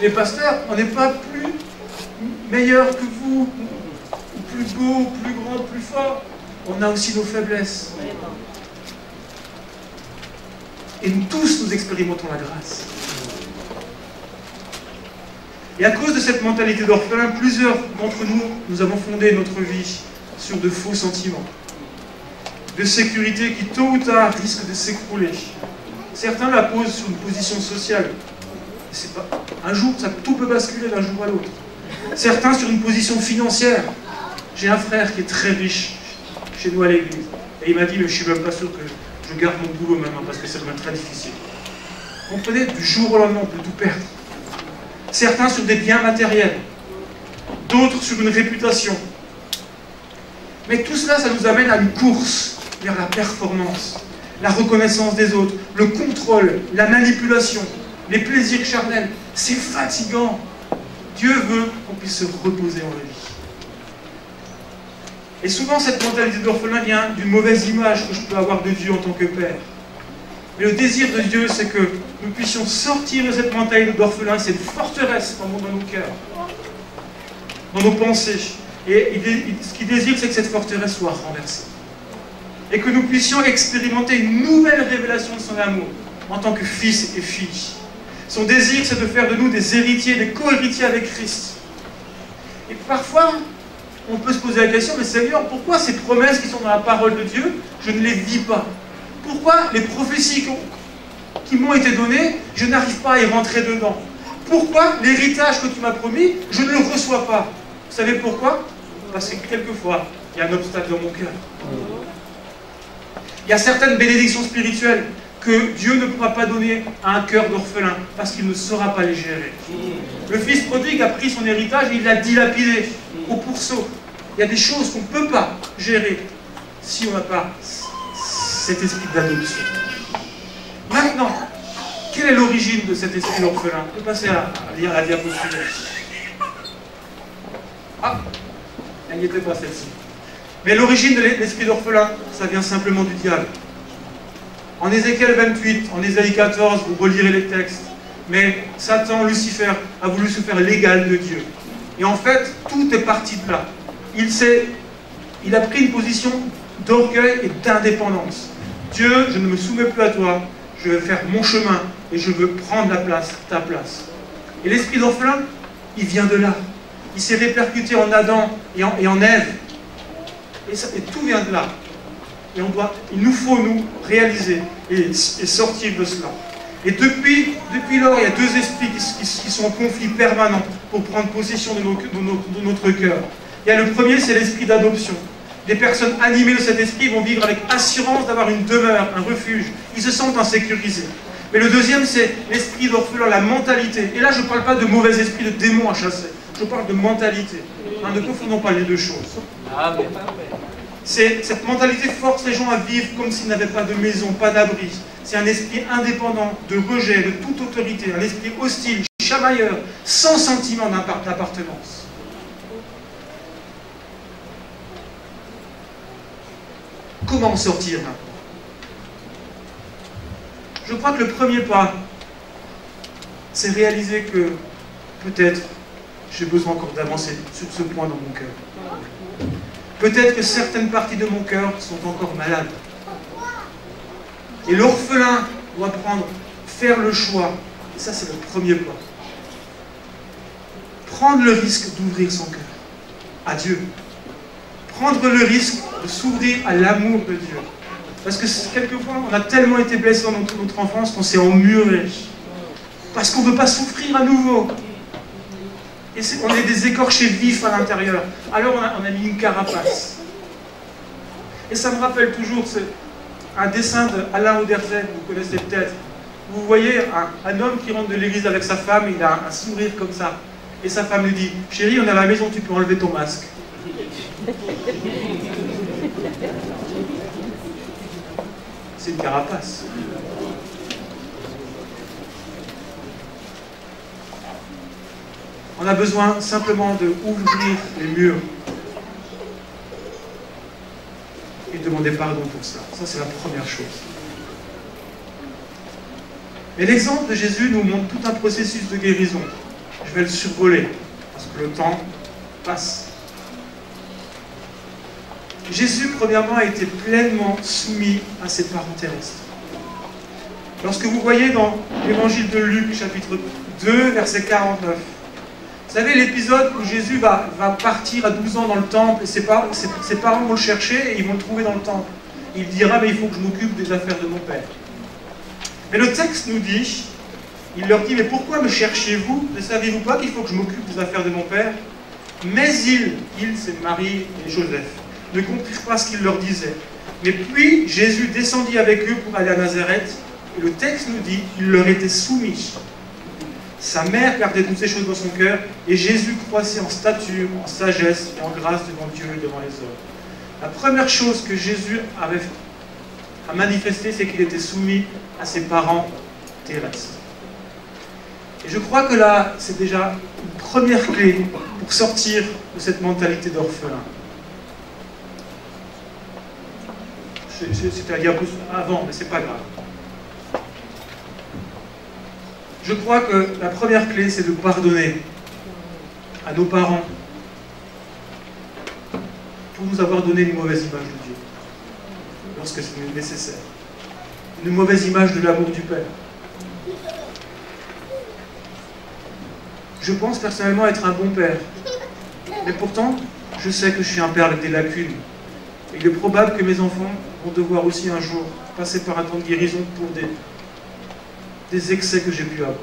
les pasteurs, on n'est pas plus meilleurs que vous, ou plus beaux, plus grands, plus forts. On a aussi nos faiblesses. Et nous tous, nous expérimentons la grâce. Et à cause de cette mentalité d'orphelin, plusieurs d'entre nous, nous avons fondé notre vie sur de faux sentiments, de sécurité qui, tôt ou tard, risquent de s'écrouler. Certains la posent sur une position sociale. Un jour, tout peut basculer d'un jour à l'autre. Certains sur une position financière. J'ai un frère qui est très riche chez nous à l'église. Et il m'a dit, mais je ne suis même pas sûr que je garde mon boulot maintenant, parce que ça devient très difficile. Vous comprenez, du jour au lendemain, on peut tout perdre. Certains sur des biens matériels, d'autres sur une réputation. Mais tout cela, ça nous amène à une course vers la performance, la reconnaissance des autres, le contrôle, la manipulation, les plaisirs charnels. C'est fatigant. Dieu veut qu'on puisse se reposer en lui. Et souvent, cette mentalité d'orphelin vient d'une mauvaise image que je peux avoir de Dieu en tant que Père. Mais le désir de Dieu, c'est que nous puissions sortir de cette mentalité d'orphelin, cette forteresse dans nos cœurs, dans nos pensées. Et ce qu'il désire, c'est que cette forteresse soit renversée. Et que nous puissions expérimenter une nouvelle révélation de son amour en tant que fils et filles. Son désir, c'est de faire de nous des héritiers, des co-héritiers avec Christ. Et parfois, on peut se poser la question, mais Seigneur, pourquoi ces promesses qui sont dans la parole de Dieu, je ne les vis pas? Pourquoi les prophéties qui m'ont été données, je n'arrive pas à y rentrer dedans? Pourquoi l'héritage que tu m'as promis, je ne le reçois pas? Vous savez pourquoi? Parce que quelquefois, il y a un obstacle dans mon cœur. Il y a certaines bénédictions spirituelles que Dieu ne pourra pas donner à un cœur d'orphelin, parce qu'il ne saura pas les gérer. Le fils prodigue a pris son héritage et il l'a dilapidé au pourceau. Il y a des choses qu'on ne peut pas gérer si on n'a pas cet esprit d'adoption. Maintenant, quelle est l'origine de cet esprit d'orphelin? On peut passer à lire la diapo suivante. Ah, elle n'y était pas celle-ci. Mais l'origine de l'esprit d'orphelin, ça vient simplement du diable. En Ézéchiel 28, en Ésaïe 14, vous relirez les textes. Mais Satan, Lucifer, a voulu se faire l'égal de Dieu. Et en fait, tout est parti de là. Il a pris une position d'orgueil et d'indépendance. Dieu, je ne me soumets plus à toi, je vais faire mon chemin et je veux prendre ta place. Et l'esprit d'orphelin, il vient de là. Il s'est répercuté en Adam et en Ève. Et tout vient de là. Et il nous faut nous réaliser et sortir de cela. Et depuis lors, il y a deux esprits qui sont en conflit permanent pour prendre possession de notre cœur. Il y a le premier, c'est l'esprit d'adoption. Des personnes animées de cet esprit vont vivre avec assurance d'avoir une demeure, un refuge. Ils se sentent insécurisés. Mais le deuxième, c'est l'esprit d'orphelin, la mentalité. Et là, je ne parle pas de mauvais esprit, de démons à chasser. Je parle de mentalité. Ne confondons pas les deux choses. Cette mentalité force les gens à vivre comme s'ils n'avaient pas de maison, pas d'abri. C'est un esprit indépendant, de rejet, de toute autorité, un esprit hostile, chamailleur, sans sentiment d'appartenance. Comment en sortir maintenant? Je crois que le premier pas, c'est réaliser que peut-être j'ai besoin encore d'avancer sur ce point dans mon cœur. Peut-être que certaines parties de mon cœur sont encore malades. Et l'orphelin doit faire le choix. Et ça, c'est le premier pas. Prendre le risque d'ouvrir son cœur à Dieu. Prendre le risque de s'ouvrir à l'amour de Dieu. Parce que quelquefois, on a tellement été blessé dans notre enfance qu'on s'est emmuré. Parce qu'on ne veut pas souffrir à nouveau. Et on est des écorchés vifs à l'intérieur. Alors on a mis une carapace. Et ça me rappelle toujours un dessin d'Alain Auderzen, vous connaissez peut-être. Vous voyez un homme qui rentre de l'église avec sa femme, il a un sourire comme ça. Et sa femme lui dit, chérie, on est à la maison, tu peux enlever ton masque. C'est une carapace. On a besoin simplement d'ouvrir les murs et demander pardon pour ça. Ça, c'est la première chose. Mais l'exemple de Jésus nous montre tout un processus de guérison. Je vais le survoler, parce que le temps passe. Jésus, premièrement, a été pleinement soumis à ses parents terrestres. Lorsque vous voyez dans l'évangile de Luc, chapitre 2, verset 49, vous savez l'épisode où Jésus va partir à 12 ans dans le temple, et ses parents vont le chercher et ils vont le trouver dans le temple. Il dira, mais il faut que je m'occupe des affaires de mon père. Mais le texte nous dit, il leur dit, mais pourquoi me cherchez-vous? Ne savez-vous pas qu'il faut que je m'occupe des affaires de mon père? Mais ils, c'est Marie et Joseph, ne comprirent pas ce qu'il leur disait. Mais puis Jésus descendit avec eux pour aller à Nazareth, et le texte nous dit, il leur était soumis. Sa mère gardait toutes ces choses dans son cœur, et Jésus croissait en stature, en sagesse et en grâce devant Dieu et devant les hommes. La première chose que Jésus a manifesté, c'est qu'il était soumis à ses parents terrestres. Et je crois que là, c'est déjà une première clé pour sortir de cette mentalité d'orphelin. C'était à dire avant, mais c'est pas grave. Je crois que la première clé, c'est de pardonner à nos parents pour nous avoir donné une mauvaise image de Dieu, lorsque c'est nécessaire. Une mauvaise image de l'amour du Père. Je pense personnellement être un bon père, mais pourtant, je sais que je suis un père avec des lacunes. Et il est probable que mes enfants vont devoir aussi un jour passer par un temps de guérison pour des excès que j'ai pu avoir.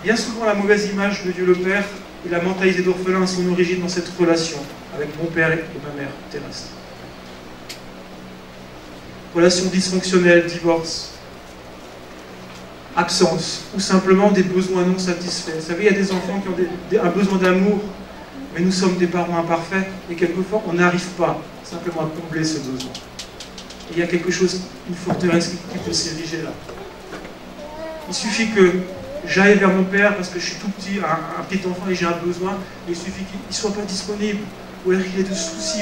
Bien souvent, la mauvaise image de Dieu le Père et la mentalité d'orphelin a son origine dans cette relation avec mon père et ma mère terrestre. Relation dysfonctionnelle, divorce, absence, ou simplement des besoins non satisfaits. Vous savez, il y a des enfants qui ont un besoin d'amour, mais nous sommes des parents imparfaits, et quelquefois, on n'arrive pas simplement à combler ce besoin. Et il y a quelque chose, une forteresse qui peut s'ériger là. Il suffit que j'aille vers mon père parce que je suis tout petit, un petit enfant et j'ai un besoin, et il suffit qu'il ne soit pas disponible, ou alors qu'il ait de soucis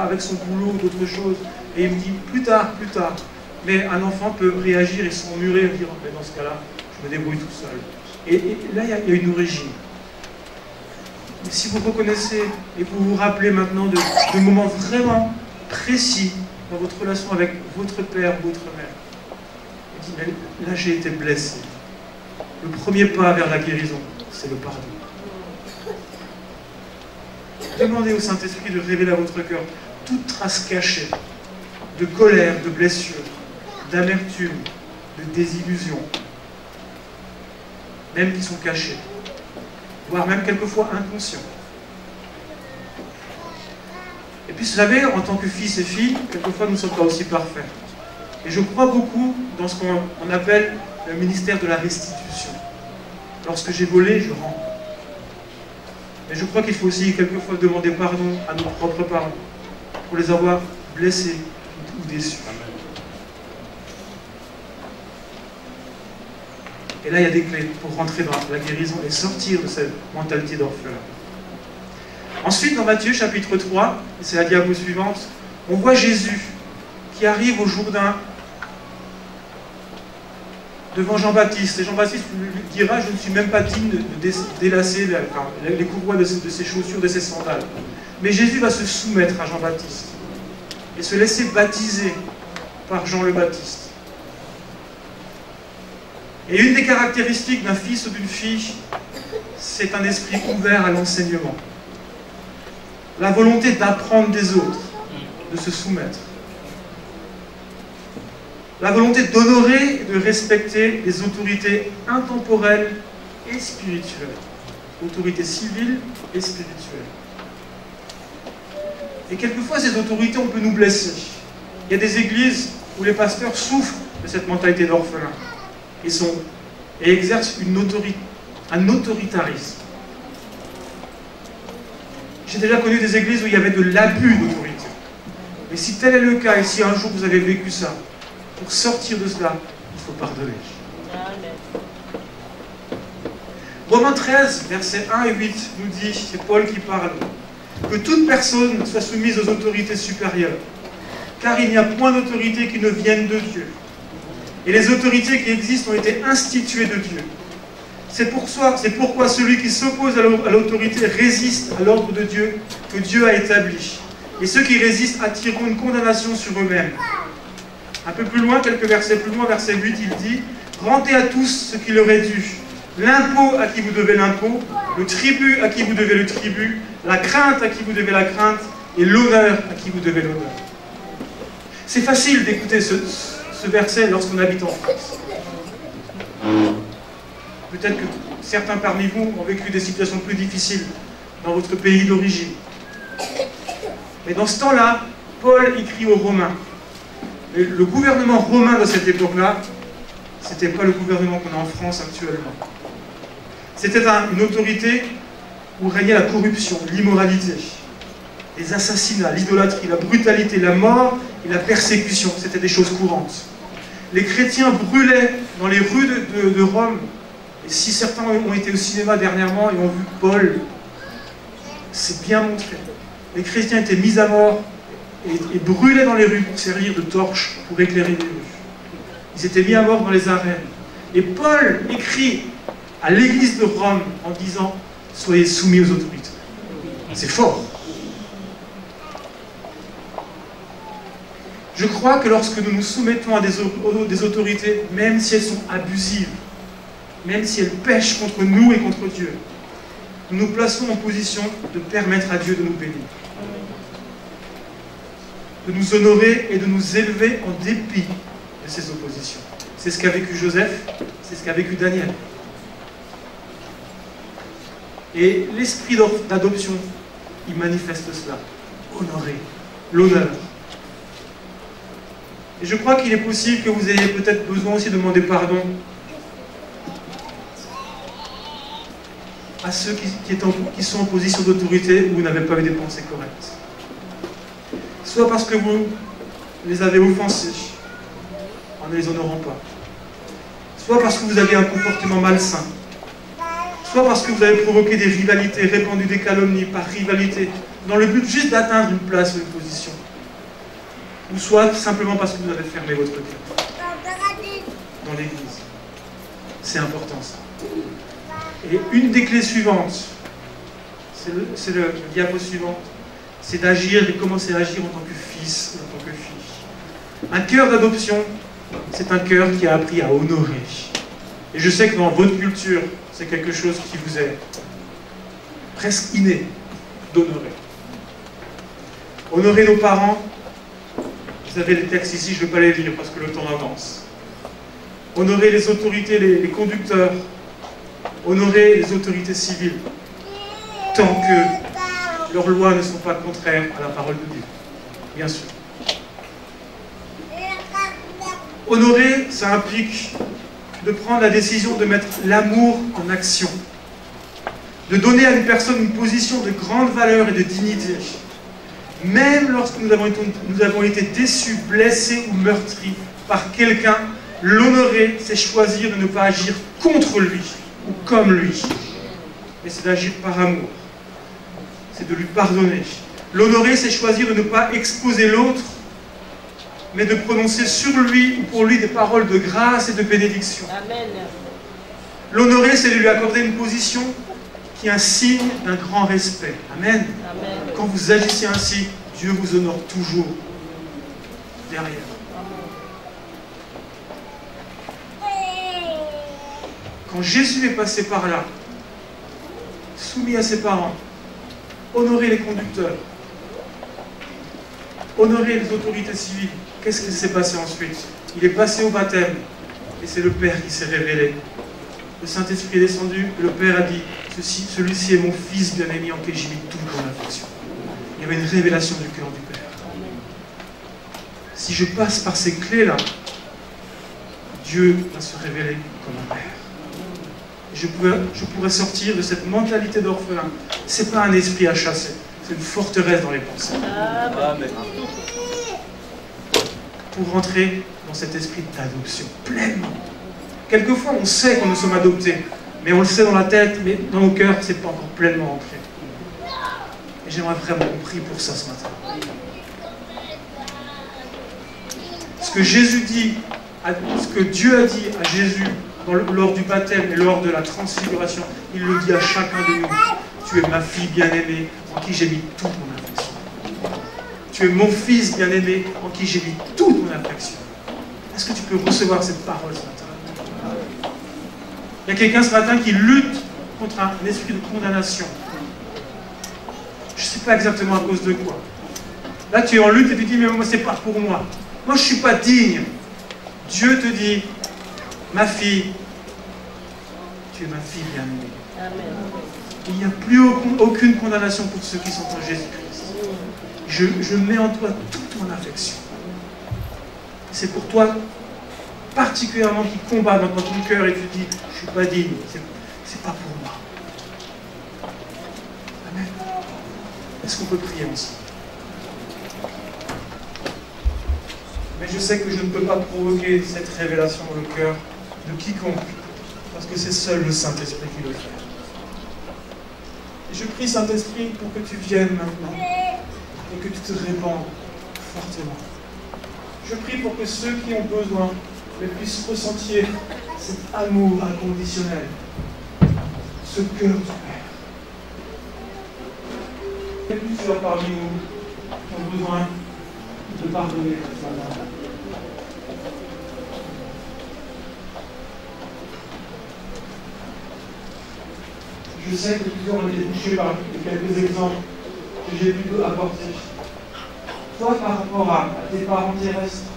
avec son boulot ou d'autres choses, et il me dit plus tard. Mais un enfant peut réagir et s'emmurer et dire dans ce cas-là, je me débrouille tout seul. Et là, il y a une origine. Mais si vous reconnaissez et vous vous rappelez maintenant de moments vraiment précis dans votre relation avec votre père, votre mère, vous dites, mais là j'ai été blessé. Le premier pas vers la guérison, c'est le pardon. Demandez au Saint-Esprit de révéler à votre cœur toute trace cachée de colère, de blessure, d'amertume, de désillusion, même qui sont cachés, voire même quelquefois inconscients. Et puis, vous savez, en tant que fils et filles, quelquefois nous ne sommes pas aussi parfaits. Et je crois beaucoup dans ce qu'on appelle le ministère de la restitution. Lorsque j'ai volé, je rends. Mais je crois qu'il faut aussi quelquefois demander pardon à nos propres parents pour les avoir blessés ou déçus. Et là, il y a des clés pour rentrer dans la guérison et sortir de cette mentalité d'orphelin. Ensuite, dans Matthieu chapitre 3, et c'est la diapo suivante, on voit Jésus qui arrive au Jourdain devant Jean-Baptiste. Et Jean-Baptiste lui dira, je ne suis même pas digne de délacer les courroies de ses chaussures, de ses sandales. Mais Jésus va se soumettre à Jean-Baptiste et se laisser baptiser par Jean le Baptiste. Et une des caractéristiques d'un fils ou d'une fille, c'est un esprit ouvert à l'enseignement. La volonté d'apprendre des autres, de se soumettre. La volonté d'honorer et de respecter les autorités intemporelles et spirituelles. Autorités civiles et spirituelles. Et quelquefois, ces autorités, on peut nous blesser. Il y a des églises où les pasteurs souffrent de cette mentalité d'orphelin et exercent un autoritarisme. J'ai déjà connu des églises où il y avait de l'abus d'autorité. Mais si tel est le cas, et si un jour vous avez vécu ça, pour sortir de cela, il faut pardonner. Romains 13, versets 1 et 8 nous dit, c'est Paul qui parle, que toute personne soit soumise aux autorités supérieures, car il n'y a point d'autorité qui ne vienne de Dieu. Et les autorités qui existent ont été instituées de Dieu. C'est pourquoi celui qui s'oppose à l'autorité résiste à l'ordre de Dieu que Dieu a établi. Et ceux qui résistent attireront une condamnation sur eux-mêmes. Un peu plus loin, quelques versets plus loin, verset 8, il dit « Rendez à tous ce qui leur est dû. L'impôt à qui vous devez l'impôt, le tribut à qui vous devez le tribut, la crainte à qui vous devez la crainte, et l'honneur à qui vous devez l'honneur. » C'est facile d'écouter ce verset lorsqu'on habite en France. Peut-être que certains parmi vous ont vécu des situations plus difficiles dans votre pays d'origine. Mais dans ce temps-là, Paul écrit aux Romains. Et le gouvernement romain de cette époque-là, ce n'était pas le gouvernement qu'on a en France actuellement. C'était une autorité où régnait la corruption, l'immoralité, les assassinats, l'idolâtrie, la brutalité, la mort et la persécution. C'était des choses courantes. Les chrétiens brûlaient dans les rues de Rome. Et si certains ont été au cinéma dernièrement et ont vu Paul, c'est bien montré. Les chrétiens étaient mis à mort et brûlaient dans les rues pour servir de torches, pour éclairer les rues. Ils étaient mis à mort dans les arènes. Et Paul écrit à l'église de Rome en disant « Soyez soumis aux autorités ». C'est fort. Je crois que lorsque nous nous soumettons à des autorités, même si elles sont abusives, même si elles pêchent contre nous et contre Dieu, nous nous plaçons en position de permettre à Dieu de nous bénir, de nous honorer et de nous élever en dépit de ces oppositions. C'est ce qu'a vécu Joseph, c'est ce qu'a vécu Daniel. Et l'esprit d'adoption, il manifeste cela. Honorer, l'honneur. Et je crois qu'il est possible que vous ayez peut-être besoin aussi de demander pardon à ceux qui sont en position d'autorité où vous n'avez pas eu des pensées correctes. soit parce que vous les avez offensés en ne les honorant pas, soit parce que vous avez un comportement malsain, soit parce que vous avez provoqué des rivalités, répandu des calomnies par rivalité, dans le but juste d'atteindre une place ou une position, ou soit simplement parce que vous avez fermé votre cœur dans l'Église. C'est important ça. Et une des clés suivantes, c'est le diapo suivant, c'est d'agir et commencer à agir en tant que fils ou en tant que fille. Un cœur d'adoption, c'est un cœur qui a appris à honorer. Et je sais que dans votre culture, c'est quelque chose qui vous est presque inné d'honorer. Honorer nos parents, vous avez les textes ici, je ne vais pas les lire parce que le temps avance. Honorer les autorités, les conducteurs, honorer les autorités civiles, tant que leurs lois ne sont pas contraires à la parole de Dieu, bien sûr. Honorer, ça implique de prendre la décision de mettre l'amour en action, de donner à une personne une position de grande valeur et de dignité, même lorsque nous avons été déçus, blessés ou meurtris par quelqu'un. L'honorer, c'est choisir de ne pas agir contre lui ou comme lui, mais c'est d'agir par amour, c'est de lui pardonner. L'honorer, c'est choisir de ne pas exposer l'autre, mais de prononcer sur lui ou pour lui des paroles de grâce et de bénédiction. Amen. L'honorer, c'est de lui accorder une position qui est un signe d'un grand respect. Amen. Amen. Quand vous agissez ainsi, Dieu vous honore toujours derrière. Quand Jésus est passé par là, soumis à ses parents, honorer les conducteurs, honorer les autorités civiles, qu'est-ce qui s'est passé ensuite? Il est passé au baptême, et c'est le Père qui s'est révélé. Le Saint-Esprit est descendu, et le Père a dit, celui-ci est mon Fils bien-aimé en qui j'ai mis toute mon affection. Il y avait une révélation du cœur du Père. Si je passe par ces clés-là, Dieu va se révéler comme un Père. Je pourrais sortir de cette mentalité d'orphelin. Ce n'est pas un esprit à chasser, c'est une forteresse dans les pensées. Amen. Pour rentrer dans cet esprit d'adoption, pleinement. Quelquefois, on sait qu'on nous sommes adoptés, mais on le sait dans la tête, mais dans nos cœurs, ce n'est pas encore pleinement ancré. Et j'aimerais vraiment qu'on prie pour ça ce matin. Ce que Jésus dit, ce que Dieu a dit à Jésus, lors du baptême et lors de la transfiguration, il le dit à chacun de nous. Tu es ma fille bien-aimée, en qui j'ai mis toute mon affection. Tu es mon fils bien-aimé, en qui j'ai mis toute mon affection. Est-ce que tu peux recevoir cette parole ce matin? Il y a quelqu'un ce matin qui lutte contre un esprit de condamnation. Je ne sais pas exactement à cause de quoi. Là, tu es en lutte et tu dis, mais moi, c'est pas pour moi. Moi, je ne suis pas digne. Dieu te dit, ma fille, tu es ma fille bien-aimée. Amen. Il n'y a plus aucune condamnation pour ceux qui sont en Jésus-Christ. Je mets en toi toute mon affection. C'est pour toi particulièrement qui combat dans ton cœur et tu dis, je ne suis pas digne, c'est pas pour moi. Amen. Est-ce qu'on peut prier ensemble? Mais je sais que je ne peux pas provoquer cette révélation dans le cœur de quiconque, parce que c'est seul le Saint-Esprit qui le fait. Et je prie, Saint-Esprit, pour que tu viennes maintenant et que tu te répandes fortement. Je prie pour que ceux qui ont besoin puissent ressentir cet amour inconditionnel, ce cœur du Père. Et plusieurs parmi nous qui ont besoin de pardonner ce matin. Je sais que plusieurs ont été touchés par quelques exemples que j'ai pu apporter. Soit par rapport à tes parents terrestres,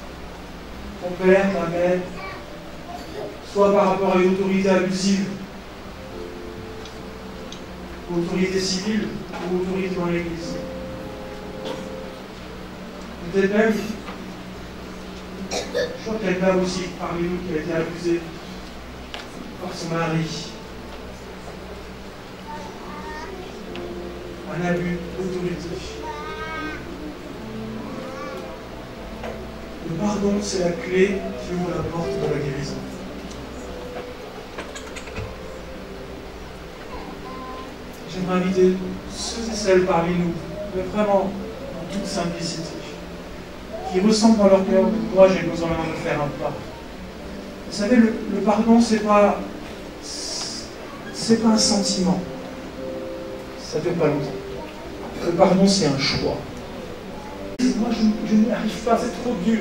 ton père, ta mère, soit par rapport à une autorité abusive, autorité civile ou autorité dans l'Église. Peut-être même, je crois qu'il y a quelqu'un aussi parmi nous qui a été abusé par son mari. Un abus d'autorité. Le pardon, c'est la clé qui ouvre la porte de la guérison. J'aimerais inviter ceux et celles parmi nous, mais vraiment en toute simplicité, qui ressentent dans leur cœur que moi j'ai besoin maintenant de faire un pas. Vous savez, le pardon, c'est pas un sentiment. Ça fait pas longtemps. Le pardon, c'est un choix. Moi, je n'y arrive pas, c'est trop dur.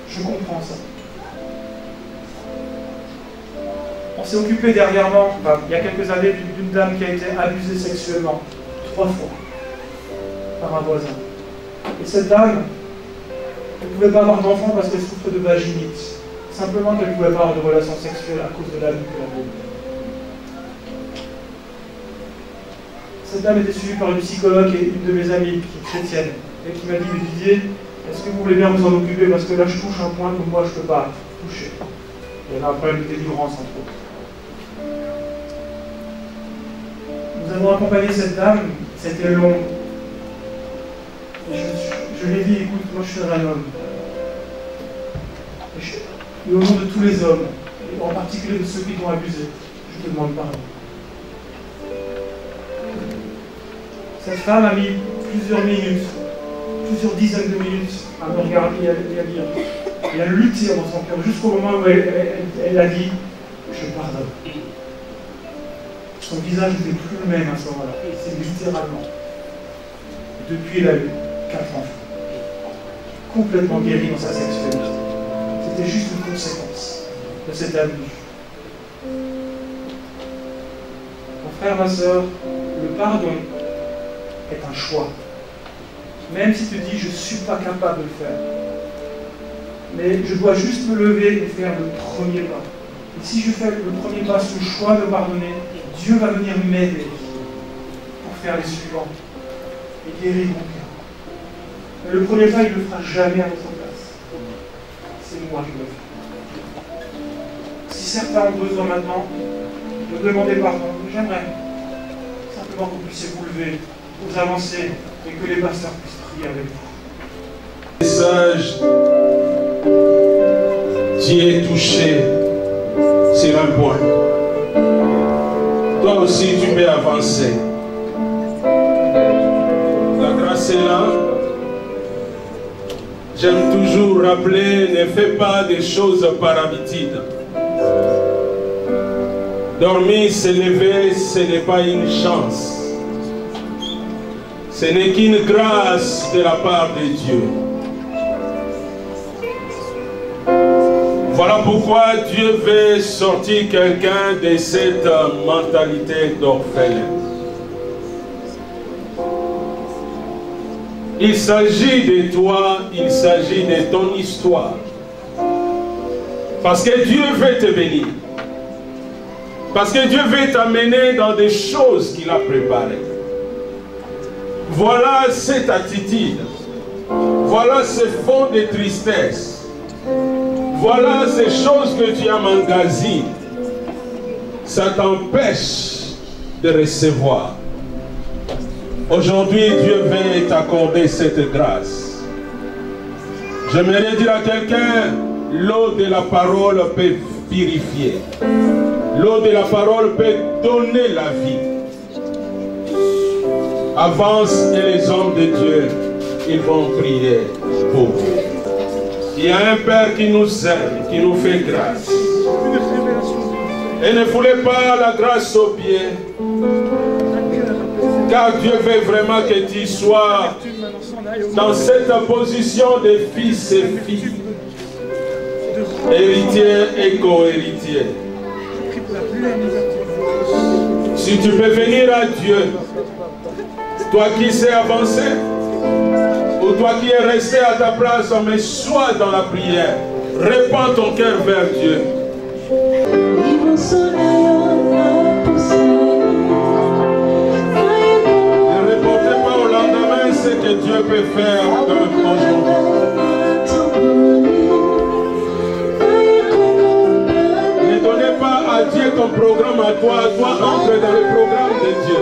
Je comprends ça. On s'est occupé dernièrement, il y a quelques années, d'une dame qui a été abusée sexuellement 3 fois par un voisin. Et cette dame, elle ne pouvait pas avoir d'enfant parce qu'elle souffre de vaginite. Simplement qu'elle ne pouvait pas avoir de relations sexuelles à cause de l'abus qu'elle avait eu. Cette dame était suivie par une psychologue et une de mes amies qui est chrétienne et qui m'a dit: mais Didier, est-ce que vous voulez bien vous en occuper parce que là je touche un point que moi je ne peux pas toucher. Il y avait un problème de délivrance entre autres. Nous avons accompagné cette dame, c'était long. Et je lui ai dit: écoute, moi je suis un homme. Et au nom de tous les hommes, et en particulier de ceux qui t'ont abusé, je te demande pardon. Cette femme a mis plusieurs minutes, plusieurs dizaines de minutes à me regarder et à dire. Et à lutter dans son cœur jusqu'au moment où elle a dit: je pardonne. Son visage n'était plus le même à ce moment-là. C'est littéralement. Depuis, elle a eu 4 enfants. Complètement guérie dans sa sexualité. C'était juste une conséquence de cet abus. Mon frère, ma soeur, le pardon est un choix. Même si tu dis: je ne suis pas capable de le faire. Mais je dois juste me lever et faire le premier pas. Et si je fais le premier pas, ce choix de pardonner, Dieu va venir m'aider pour faire les suivants et guérir mon cœur. Mais le premier pas, il ne le fera jamais à votre place. C'est moi qui le fais. Si certains ont besoin maintenant de demander pardon, j'aimerais simplement que vous puissiez vous lever, vous avancer et que les pasteurs puissent prier avec vous. Message, tu es touché sur un point. Toi aussi, tu peux avancer. La grâce est là. J'aime toujours rappeler, ne fais pas des choses par habitude. Dormir, se lever, ce n'est pas une chance. Ce n'est qu'une grâce de la part de Dieu. Voilà pourquoi Dieu veut sortir quelqu'un de cette mentalité d'orphelin. Il s'agit de toi, il s'agit de ton histoire. Parce que Dieu veut te bénir. Parce que Dieu veut t'amener dans des choses qu'il a préparées. Voilà cette attitude. Voilà ce fond de tristesse. Voilà ces choses que tu as emmagasinées. Ça t'empêche de recevoir. Aujourd'hui, Dieu veut t'accorder cette grâce. J'aimerais dire à quelqu'un, l'eau de la parole peut purifier. L'eau de la parole peut donner la vie. Avance et les hommes de Dieu, ils vont prier pour vous. Il y a un Père qui nous aime, qui nous fait grâce. Et ne foulez pas la grâce aux pieds. Car Dieu veut vraiment que tu sois dans cette position de fils et filles. Héritier et co-héritier. Si tu peux venir à Dieu, toi qui sais avancer, ou toi qui es resté à ta place, mais sois dans la prière. Répands ton cœur vers Dieu. Ne reportez pas au lendemain ce que Dieu peut faire aujourd'hui. Ne donnez pas à Dieu ton programme à toi entre dans le programme de Dieu.